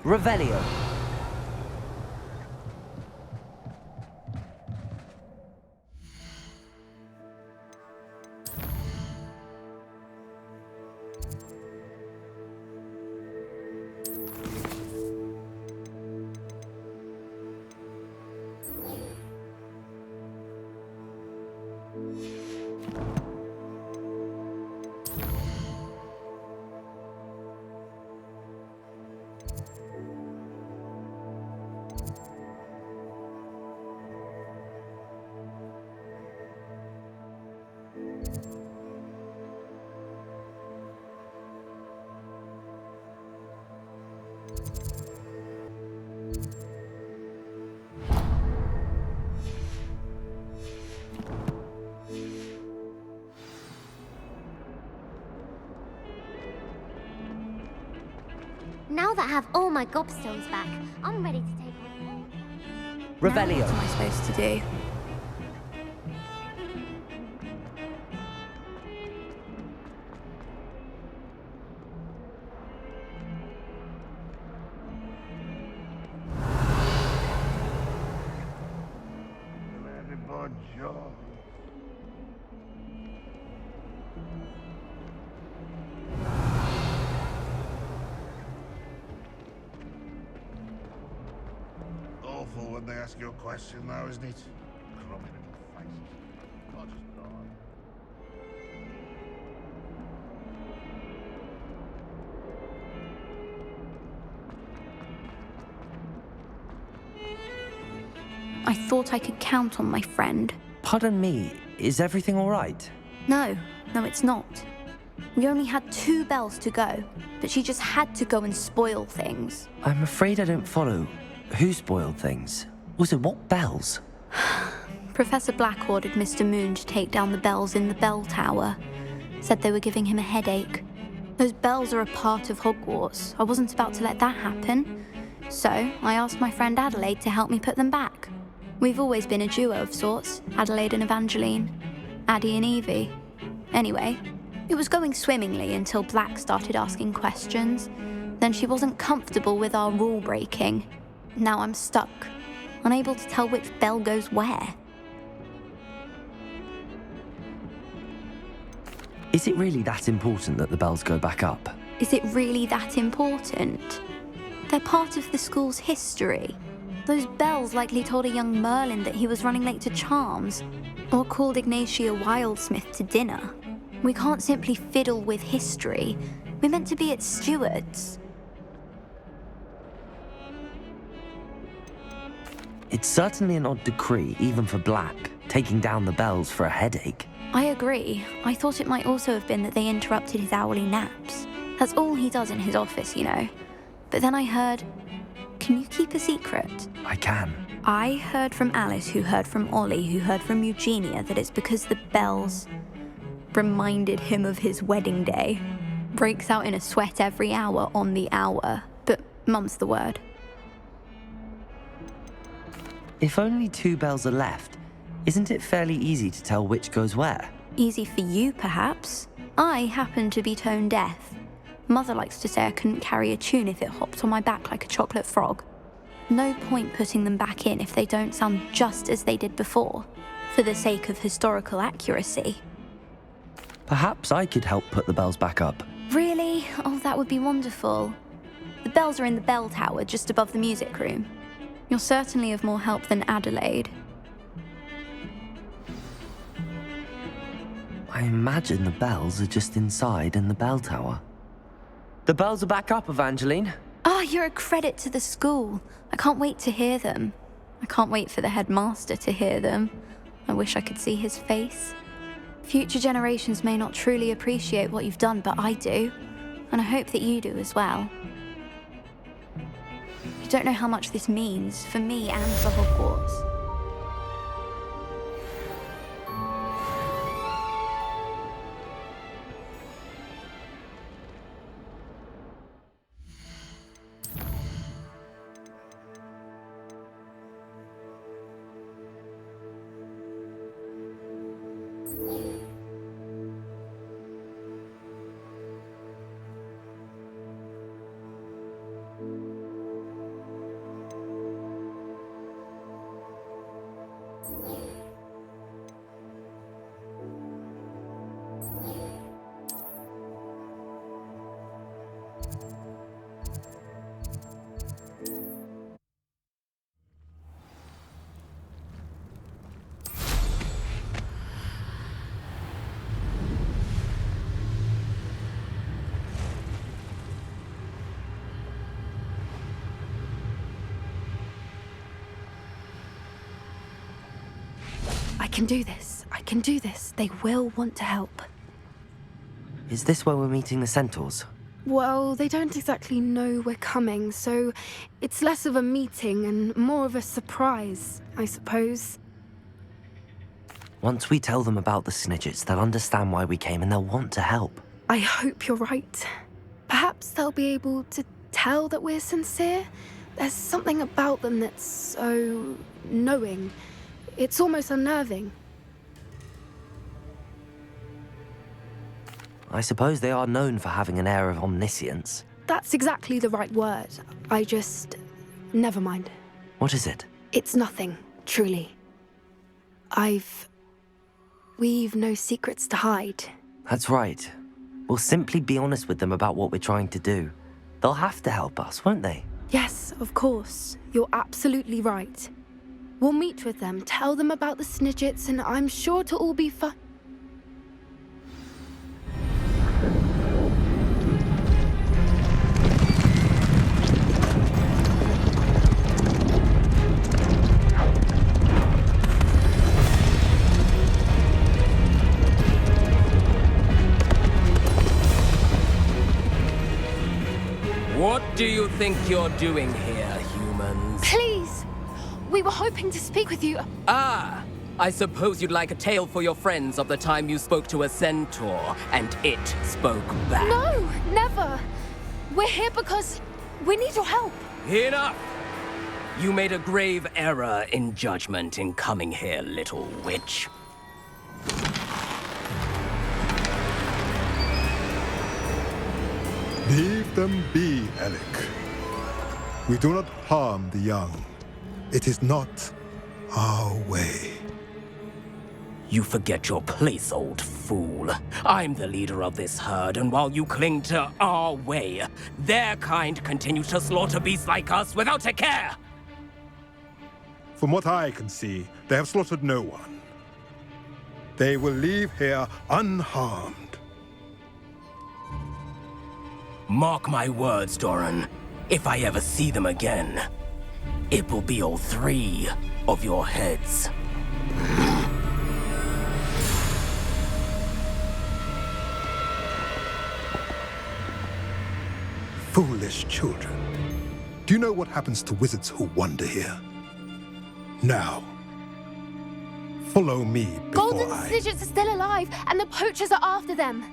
Revelio. Now that I have all my gobstones back, I'm ready to take on. Revelio. What am I supposed to do? Awful when they ask you a question, though, isn't it? Crummy little faces. I'll just die. I thought I could count on my friend. Pardon me, is everything all right? No, it's not. We only had 2 bells to go, but she just had to go and spoil things. I'm afraid I don't follow. Who spoiled things? Also, what bells? Professor Black ordered Mr. Moon to take down the bells in the bell tower. Said they were giving him a headache. Those bells are a part of Hogwarts. I wasn't about to let that happen. So, I asked my friend Adelaide to help me put them back. We've always been a duo of sorts, Adelaide and Evangeline. Addie and Evie. Anyway, it was going swimmingly until Black started asking questions. Then she wasn't comfortable with our rule breaking. Now I'm stuck, unable to tell which bell goes where. Is it really that important that the bells go back up? Is it really that important? They're part of the school's history. Those bells likely told a young Merlin that he was running late to Charms, or called Ignatia Wildsmith to dinner. We can't simply fiddle with history. We're meant to be its stewards. It's certainly an odd decree, even for Black, taking down the bells for a headache. I agree. I thought it might also have been that they interrupted his hourly naps. That's all he does in his office, you know. But then I heard... Can you keep a secret? I can. I heard from Alice, who heard from Ollie, who heard from Eugenia, that it's because the bells reminded him of his wedding day. Breaks out in a sweat every hour on the hour. But Mum's the word. If only 2 bells are left, isn't it fairly easy to tell which goes where? Easy for you, perhaps. I happen to be tone deaf. Mother likes to say I couldn't carry a tune if it hopped on my back like a chocolate frog. No point putting them back in if they don't sound just as they did before, for the sake of historical accuracy. Perhaps I could help put the bells back up. Really? Oh, that would be wonderful. The bells are in the bell tower just above the music room. You're certainly of more help than Adelaide. I imagine the bells are just inside in the bell tower. The bells are back up, Evangeline. Oh, you're a credit to the school. I can't wait to hear them. I can't wait for the headmaster to hear them. I wish I could see his face. Future generations may not truly appreciate what you've done, but I do. And I hope that you do as well. You don't know how much this means for me and for Hogwarts. I can do this. I can do this. They will want to help. Is this where we're meeting the centaurs? Well, they don't exactly know we're coming, so it's less of a meeting and more of a surprise, I suppose. Once we tell them about the Snidgets, they'll understand why we came and they'll want to help. I hope you're right. Perhaps they'll be able to tell that we're sincere. There's something about them that's so knowing. It's almost unnerving. I suppose they are known for having an air of omniscience. That's exactly the right word. I just... Never mind. What is it? It's nothing, truly. We've no secrets to hide. That's right. We'll simply be honest with them about what we're trying to do. They'll have to help us, won't they? Yes, of course. You're absolutely right. We'll meet with them, tell them about the Snidgets, and I'm sure it'll all be fun. What do you think you're doing here, humans? Please! We were hoping to speak with you. Ah! I suppose you'd like a tale for your friends of the time you spoke to a centaur, and it spoke back. No! Never! We're here because we need your help. Enough! You made a grave error in judgment in coming here, little witch. Leave them be, Alec. We do not harm the young. It is not our way. You forget your place, old fool. I'm the leader of this herd, and while you cling to our way, their kind continue to slaughter beasts like us without a care! From what I can see, they have slaughtered no one. They will leave here unharmed. Mark my words, Doran. If I ever see them again, it will be all 3 of your heads. Foolish children. Do you know what happens to wizards who wander here? Now, follow me before Golden Snidgets are still alive, and the poachers are after them.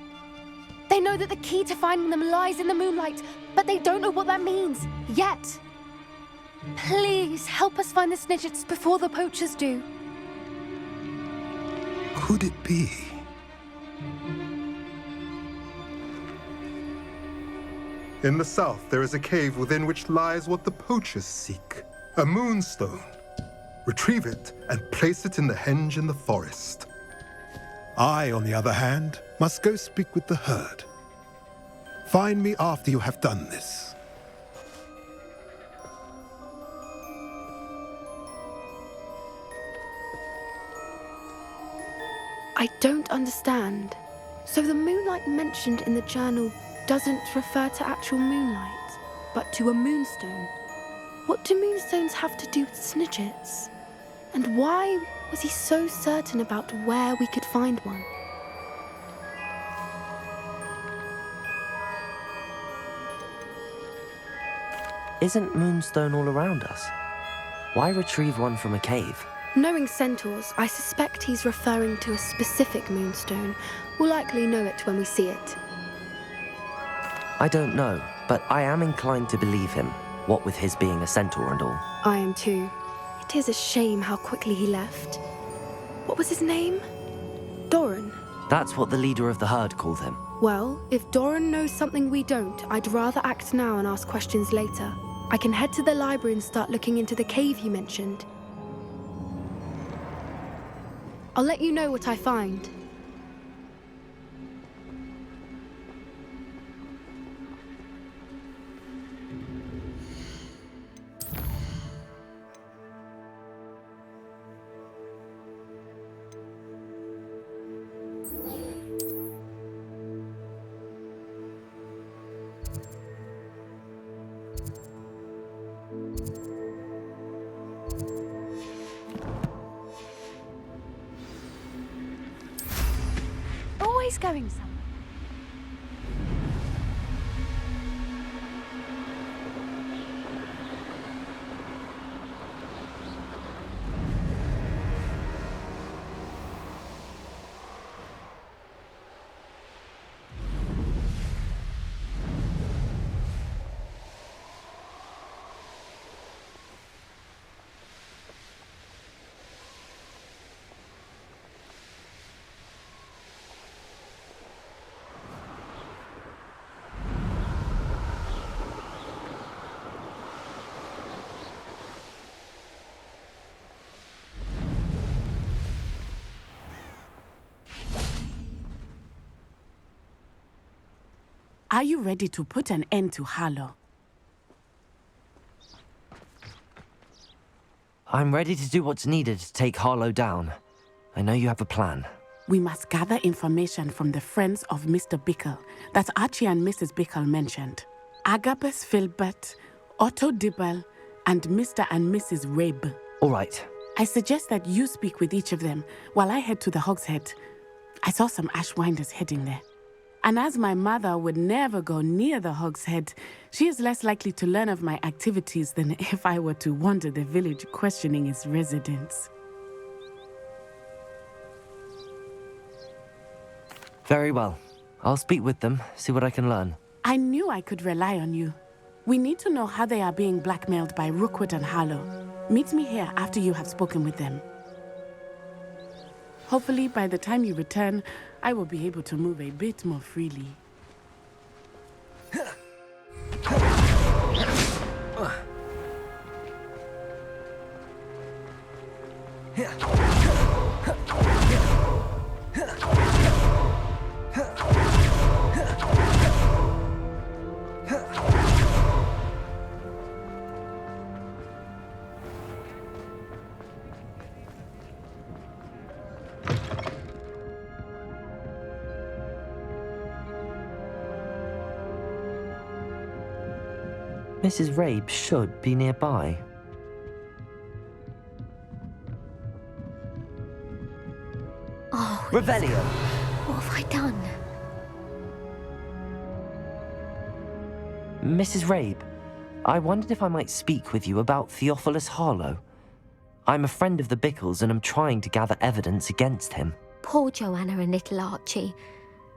They know that the key to finding them lies in the moonlight, but they don't know what that means, yet. Please, help us find the Snidgets before the poachers do. Could it be? In the south, there is a cave within which lies what the poachers seek. A moonstone. Retrieve it and place it in the henge in the forest. I, on the other hand, must go speak with the herd. Find me after you have done this. I don't understand. So the moonlight mentioned in the journal doesn't refer to actual moonlight, but to a moonstone. What do moonstones have to do with Snidgets? And why was he so certain about where we could find one? Isn't Moonstone all around us? Why retrieve one from a cave? Knowing centaurs, I suspect he's referring to a specific moonstone. We'll likely know it when we see it. I don't know, but I am inclined to believe him, what with his being a centaur and all. I am too. It is a shame how quickly he left. What was his name? Doran. That's what the leader of the herd called him. Well, if Doran knows something we don't, I'd rather act now and ask questions later. I can head to the library and start looking into the cave you mentioned. I'll let you know what I find. Always going somewhere. Are you ready to put an end to Harlow? I'm ready to do what's needed to take Harlow down. I know you have a plan. We must gather information from the friends of Mr. Bickle that Archie and Mrs. Bickle mentioned. Agabus Filbert, Otto Dibble, and Mr. and Mrs. Rabe. All right. I suggest that you speak with each of them while I head to the Hogshead. I saw some Ashwinders heading there. And as my mother would never go near the Hogshead, she is less likely to learn of my activities than if I were to wander the village questioning its residents. Very well. I'll speak with them, see what I can learn. I knew I could rely on you. We need to know how they are being blackmailed by Rookwood and Harlow. Meet me here after you have spoken with them. Hopefully, by the time you return, I will be able to move a bit more freely. Mrs. Rabe should be nearby. Oh, Revelio! What have I done? Mrs. Rabe, I wondered if I might speak with you about Theophilus Harlow. I'm a friend of the Bickles and I'm trying to gather evidence against him. Poor Joanna and little Archie.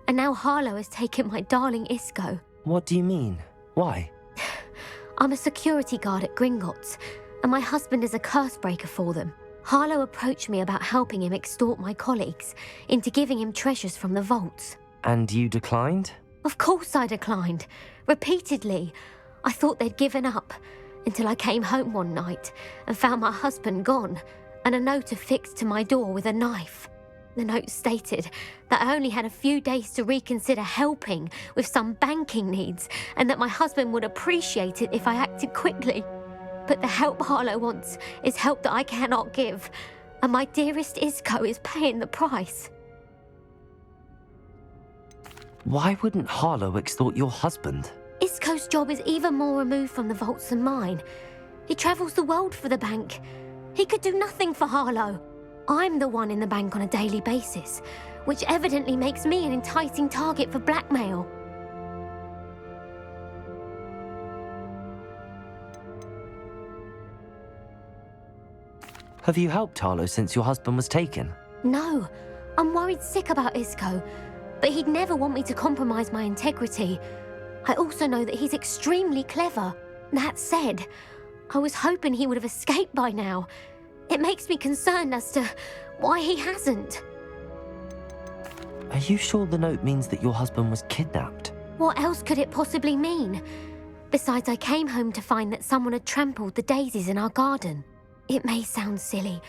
And now Harlow has taken my darling Isco. What do you mean? Why? I'm a security guard at Gringotts, and my husband is a curse breaker for them. Harlow approached me about helping him extort my colleagues into giving him treasures from the vaults. And you declined? Of course I declined. Repeatedly. I thought they'd given up, until I came home one night and found my husband gone, and a note affixed to my door with a knife. The note stated that I only had a few days to reconsider helping with some banking needs, and that my husband would appreciate it if I acted quickly. But the help Harlow wants is help that I cannot give, and my dearest Isco is paying the price. Why wouldn't Harlow extort your husband? Isco's job is even more removed from the vaults than mine. He travels the world for the bank. He could do nothing for Harlow. I'm the one in the bank on a daily basis, which evidently makes me an enticing target for blackmail. Have you helped Harlow since your husband was taken? No, I'm worried sick about Isco, but he'd never want me to compromise my integrity. I also know that he's extremely clever. That said, I was hoping he would have escaped by now. It makes me concerned as to why he hasn't. Are you sure the note means that your husband was kidnapped? What else could it possibly mean? Besides, I came home to find that someone had trampled the daisies in our garden. It may sound silly,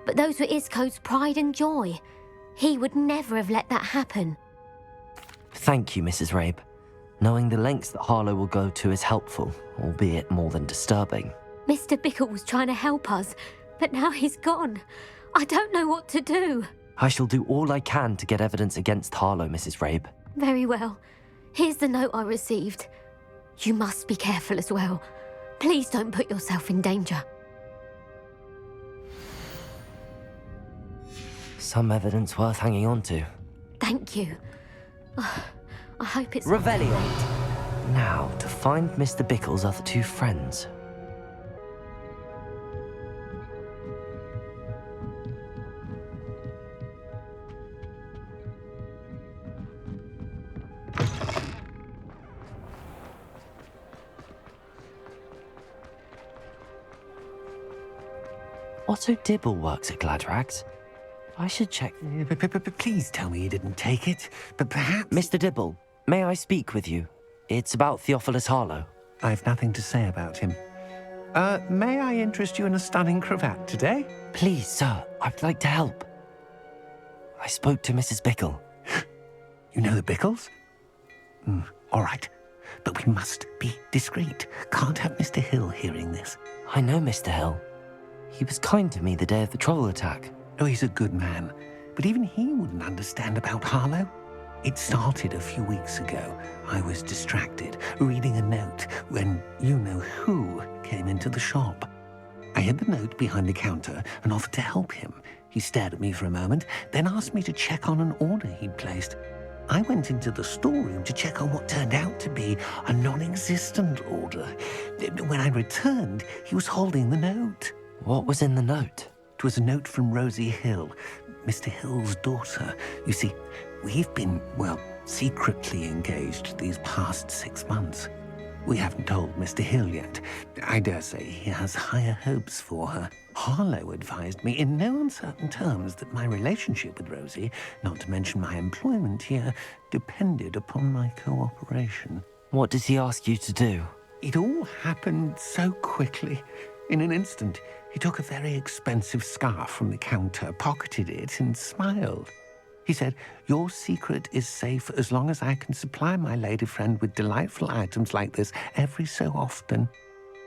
but those were Isco's pride and joy. He would never have let that happen. Thank you, Mrs. Rabe. Knowing the lengths that Harlow will go to is helpful, albeit more than disturbing. Mr. Bickle was trying to help us, but now he's gone. I don't know what to do. I shall do all I can to get evidence against Harlow, Mrs. Rabe. Very well. Here's the note I received. You must be careful as well. Please don't put yourself in danger. Some evidence worth hanging on to. Thank you. I hope it's... Revelliate. Now, to find Mr. Bickle's other two friends. Otto Dibble works at Gladrags. I should check. Please tell me you didn't take it. But perhaps... Mr. Dibble, may I speak with you? It's about Theophilus Harlow. I've nothing to say about him. May I interest you in a stunning cravat today? Please, sir, I'd like to help. I spoke to Mrs. Bickle. You know the Bickles? All right. But we must be discreet. Can't have Mr. Hill hearing this. I know Mr. Hill. He was kind to me the day of the troll attack. Oh, he's a good man. But even he wouldn't understand about Harlow. It started a few weeks ago. I was distracted, reading a note, when you-know-who came into the shop. I hid the note behind the counter and offered to help him. He stared at me for a moment, then asked me to check on an order he'd placed. I went into the storeroom to check on what turned out to be a non-existent order. When I returned, he was holding the note. What was in the note? It was a note from Rosie Hill, Mr. Hill's daughter. You see, we've been, well, secretly engaged these past 6 months. We haven't told Mr. Hill yet. I dare say he has higher hopes for her. Harlow advised me in no uncertain terms that my relationship with Rosie, not to mention my employment here, depended upon my cooperation. What does he ask you to do? It all happened so quickly. In an instant, he took a very expensive scarf from the counter, pocketed it, and smiled. He said, "Your secret is safe as long as I can supply my lady friend with delightful items like this every so often."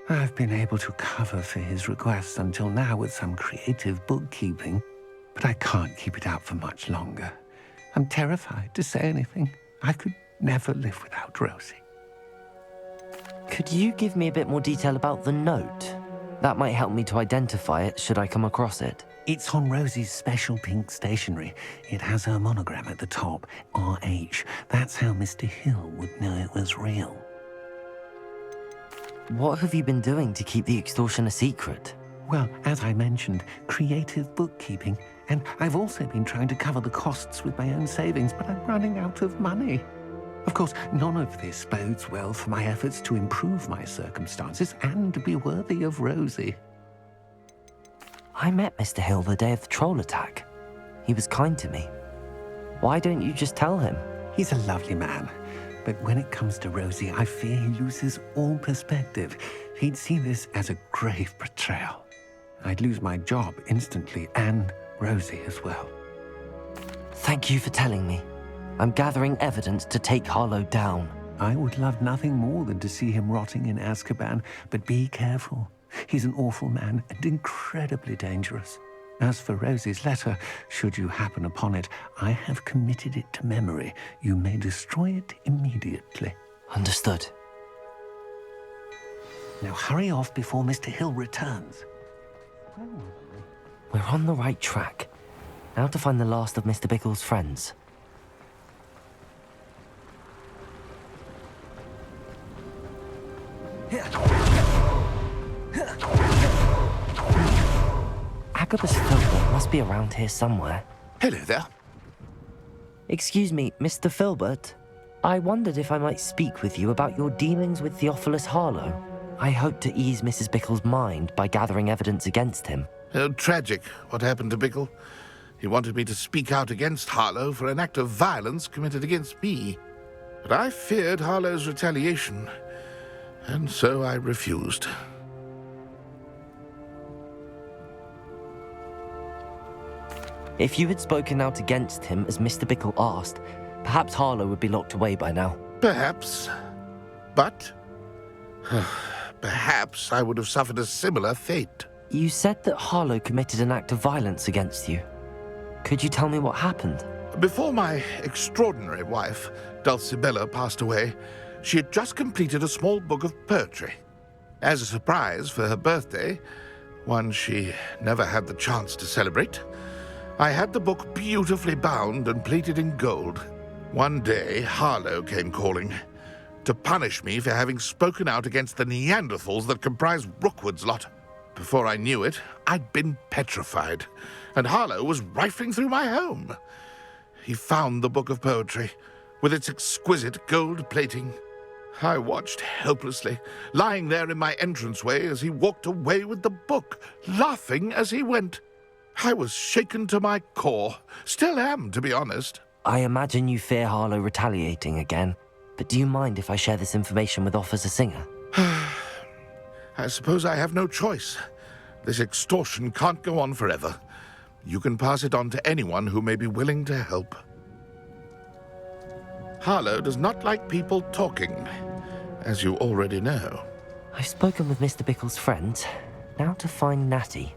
I've been able to cover for his requests until now with some creative bookkeeping, but I can't keep it out for much longer. I'm terrified to say anything. I could never live without Rosie. Could you give me a bit more detail about the note? That might help me to identify it should I come across it. It's on Rosie's special pink stationery. It has her monogram at the top, RH. That's how Mr. Hill would know it was real. What have you been doing to keep the extortion a secret? Well, as I mentioned, creative bookkeeping. And I've also been trying to cover the costs with my own savings, but I'm running out of money. Of course, none of this bodes well for my efforts to improve my circumstances and be worthy of Rosie. I met Mr. Hill the day of the troll attack. He was kind to me. Why don't you just tell him? He's a lovely man. But when it comes to Rosie, I fear he loses all perspective. He'd see this as a grave betrayal. I'd lose my job instantly, and Rosie as well. Thank you for telling me. I'm gathering evidence to take Harlow down. I would love nothing more than to see him rotting in Azkaban, but be careful. He's an awful man and incredibly dangerous. As for Rosie's letter, should you happen upon it, I have committed it to memory. You may destroy it immediately. Understood. Now hurry off before Mr. Hill returns. We're on the right track. Now to find the last of Mr. Bickle's friends. Agabus Filbert must be around here somewhere. Hello there. Excuse me, Mr. Filbert. I wondered if I might speak with you about your dealings with Theophilus Harlow. I hope to ease Mrs. Bickle's mind by gathering evidence against him. Oh, tragic what happened to Bickle. He wanted me to speak out against Harlow for an act of violence committed against me. But I feared Harlow's retaliation, and so I refused. If you had spoken out against him as Mr. Bickle asked, perhaps Harlow would be locked away by now. Perhaps. But perhaps I would have suffered a similar fate. You said that Harlow committed an act of violence against you. Could you tell me what happened? Before my extraordinary wife, Dulcibella, passed away, she had just completed a small book of poetry. As a surprise for her birthday, one she never had the chance to celebrate, I had the book beautifully bound and plated in gold. One day, Harlow came calling to punish me for having spoken out against the Neanderthals that comprise Rookwood's lot. Before I knew it, I'd been petrified, and Harlow was rifling through my home. He found the book of poetry, with its exquisite gold plating. I watched helplessly, lying there in my entranceway as he walked away with the book, laughing as he went. I was shaken to my core. Still am, to be honest. I imagine you fear Harlow retaliating again, but do you mind if I share this information with Officer Singer? I suppose I have no choice. This extortion can't go on forever. You can pass it on to anyone who may be willing to help. Harlow does not like people talking, as you already know. I've spoken with Mr. Bickle's friends. Now to find Natty.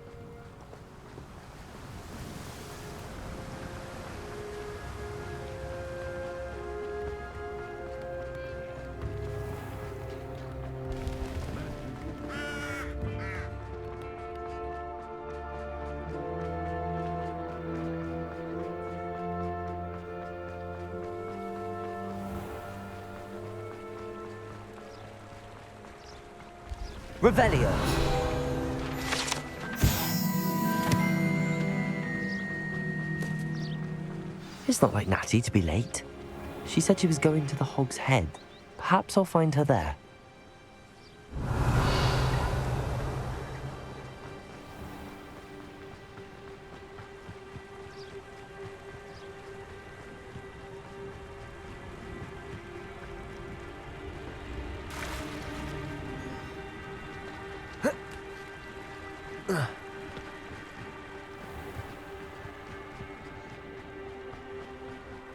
Revelio. It's not like Natty to be late. She said she was going to the Hog's Head. Perhaps I'll find her there.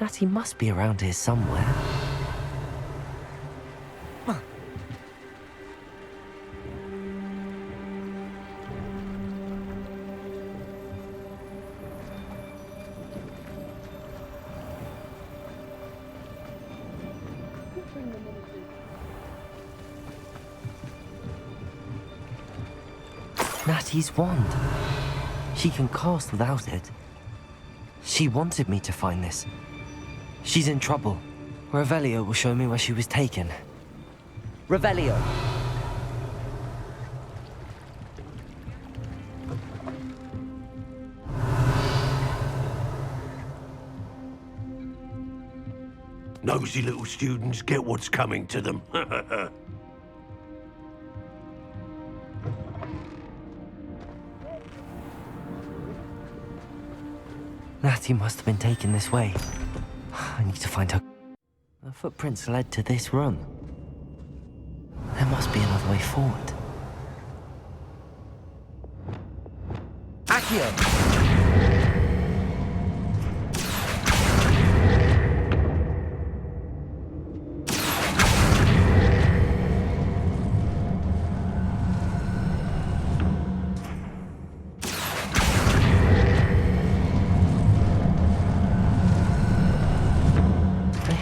Natty must be around here somewhere. Natty's wand. She can cast without it. She wanted me to find this. She's in trouble. Revelio will show me where she was taken. Revelio! nosy little students get what's coming to them. Natty must have been taken this way. I need to find her. The footprints led to this room. There must be another way forward. Accio!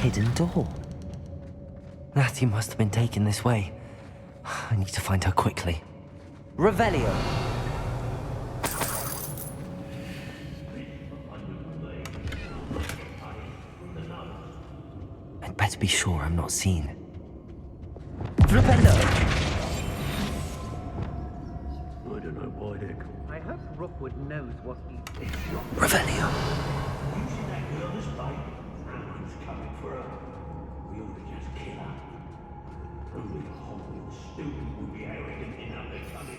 Hidden door. Natty must have been taken this way. I need to find her quickly. Revelio. I'd better be sure I'm not seen. Flipendo! I don't know why they're called. I hope Rookwood knows what he is. Revelio. You see that girl this way? Someone's coming for her. We ought to just kill her. Only a Hogwarts student would be arrogant enough to come in.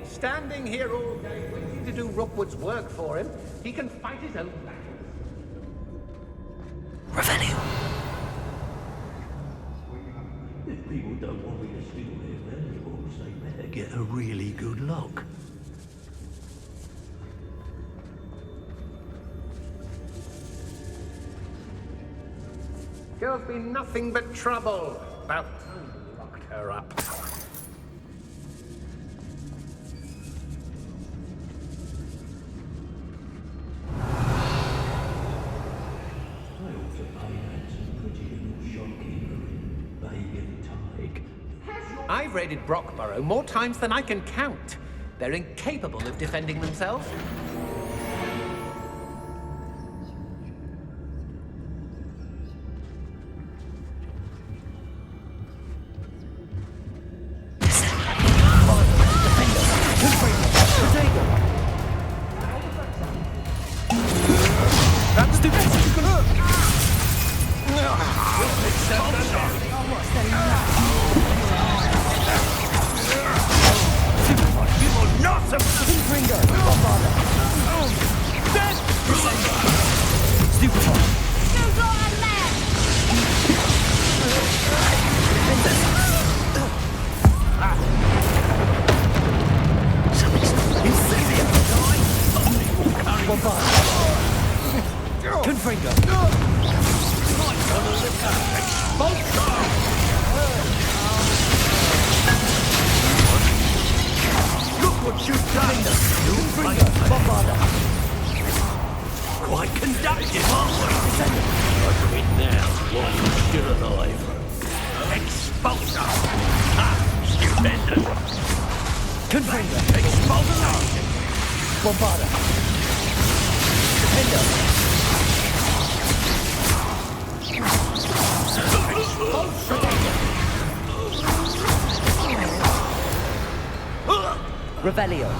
Standing here all day waiting to do Rookwood's work for him. He can fight his own battles. Revelio. If people don't want me to steal their valuables, they better get a really good look. Girl's been nothing but trouble. About time we locked her up. I've raided Brockborough more times than I can count. They're incapable of defending themselves. Quite conductive, aren't we? I quit now, while you're still alive. Expulsor! Ah, stupendous! Confringo! Expulsor! Bombarda! Defender! Revelio.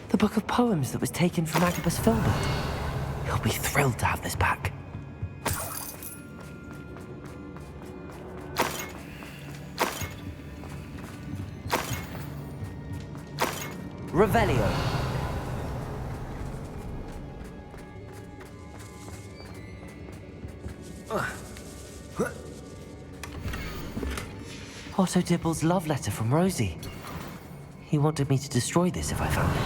The book of poems that was taken from Agabus Filbert. He'll be thrilled to have this back. Revelio. Otto Dibble's love letter from Rosie. He wanted me to destroy this if I found it.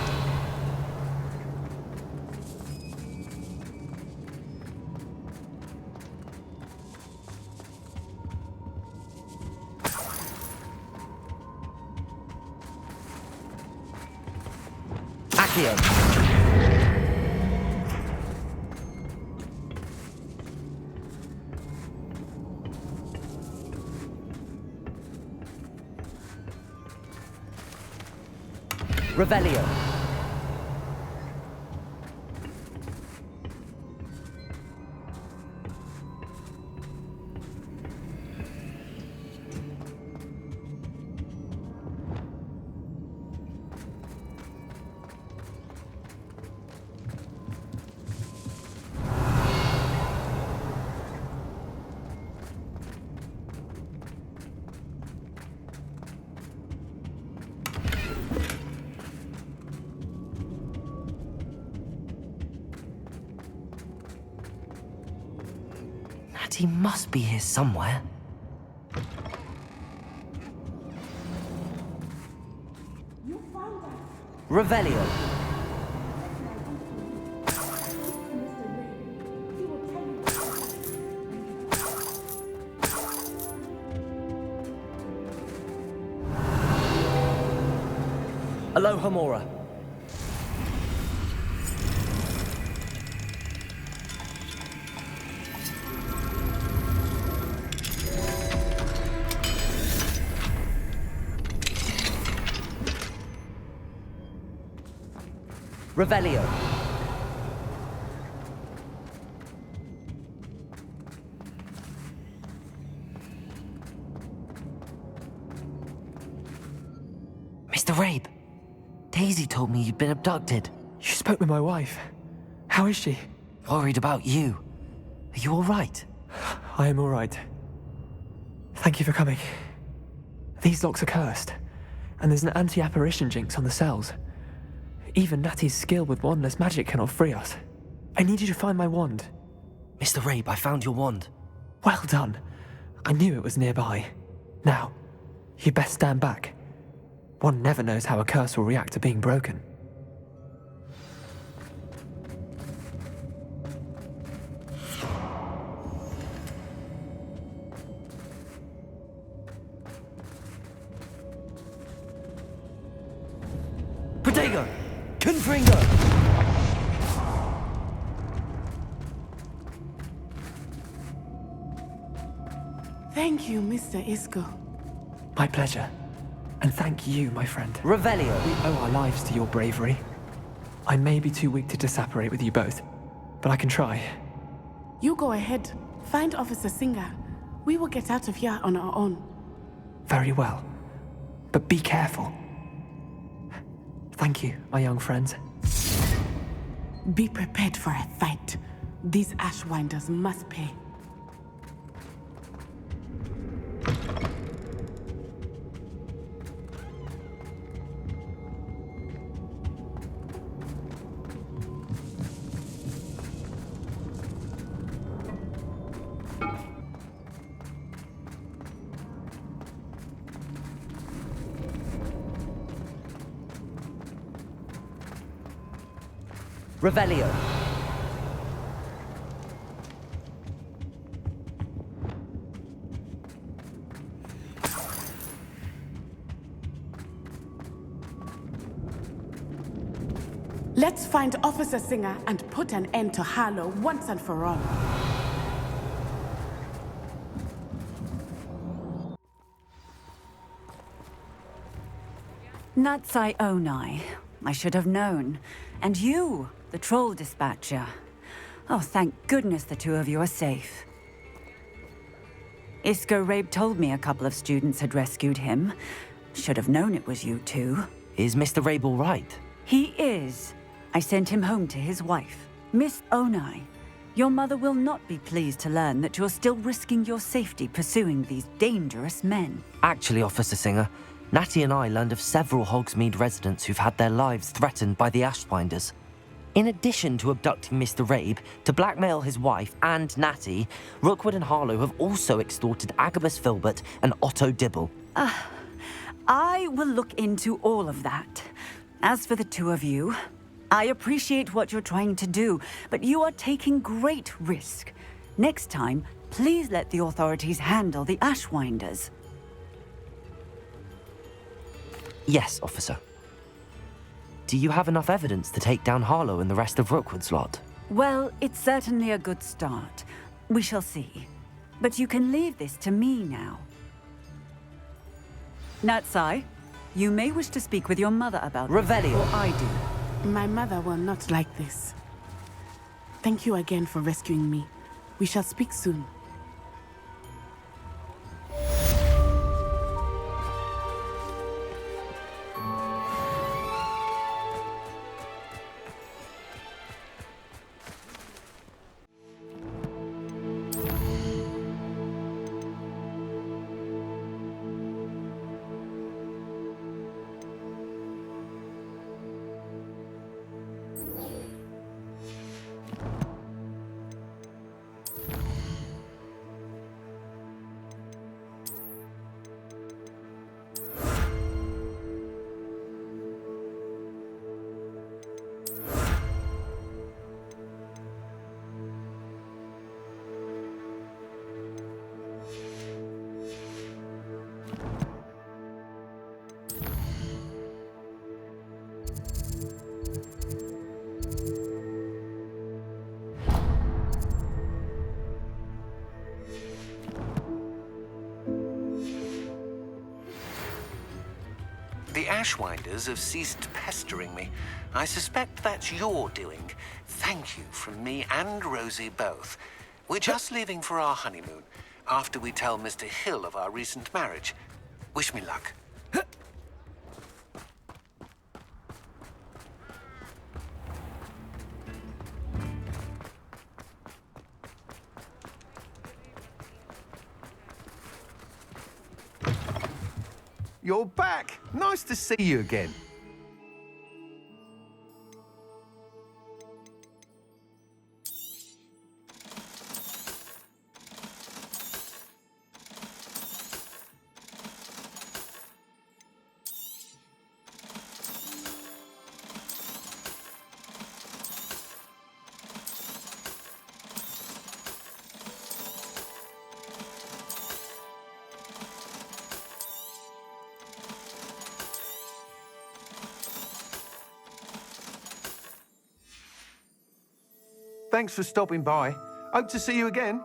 Accio! Revelio. He must be here somewhere. Revelio. Aloha Mora. Revelio. Mr. Rabe, Daisy told me you'd been abducted. You spoke with my wife. How is she? Worried about you. Are you all right? I am all right. Thank you for coming. These locks are cursed, and there's an anti-apparition jinx on the cells. Even Natty's skill with wandless magic cannot free us. I need you to find my wand. Mr. Rabe, I found your wand. Well done. I knew it was nearby. Now, you best stand back. One never knows how a curse will react to being broken. Protego! Confringo! Thank you, Mr. Isco. My pleasure. And thank you, my friend. Revelio. We owe our lives to your bravery. I may be too weak to disapparate with you both, but I can try. You go ahead. Find Officer Singer. We will get out of here on our own. Very well. But be careful. Thank you, my young friends. Be prepared for a fight. These Ashwinders must pay. Revelio. Let's find Officer Singer and put an end to Harlow once and for all. Natsai Onai. I should have known. And you, the troll dispatcher. Oh, thank goodness the two of you are safe. Isco Rabe told me a couple of students had rescued him. Should have known it was you two. Is Mr. Rabe all right? He is. I sent him home to his wife. Miss Onai, your mother will not be pleased to learn that you're still risking your safety pursuing these dangerous men. Actually, Officer Singer, Natty and I learned of several Hogsmeade residents who've had their lives threatened by the Ashwinders. In addition to abducting Mr. Rabe to blackmail his wife and Natty, Rookwood and Harlow have also extorted Agabus Filbert and Otto Dibble. I will look into all of that. As for the two of you, I appreciate what you're trying to do, but you are taking great risk. Next time, please let the authorities handle the Ashwinders. Yes, officer. Do you have enough evidence to take down Harlow and the rest of Rookwood's lot? Well, it's certainly a good start. We shall see. But you can leave this to me now. Natsai, you may wish to speak with your mother about this, Revelio. or I do. My mother will not like this. Thank you again for rescuing me. We shall speak soon. The Ashwinders have ceased pestering me. I suspect that's your doing. Thank you from me and Rosie both. We're just leaving for our honeymoon, after we tell Mr. Hill of our recent marriage. Wish me luck. You're back! Nice to see you again. Thanks for stopping by. Hope to see you again.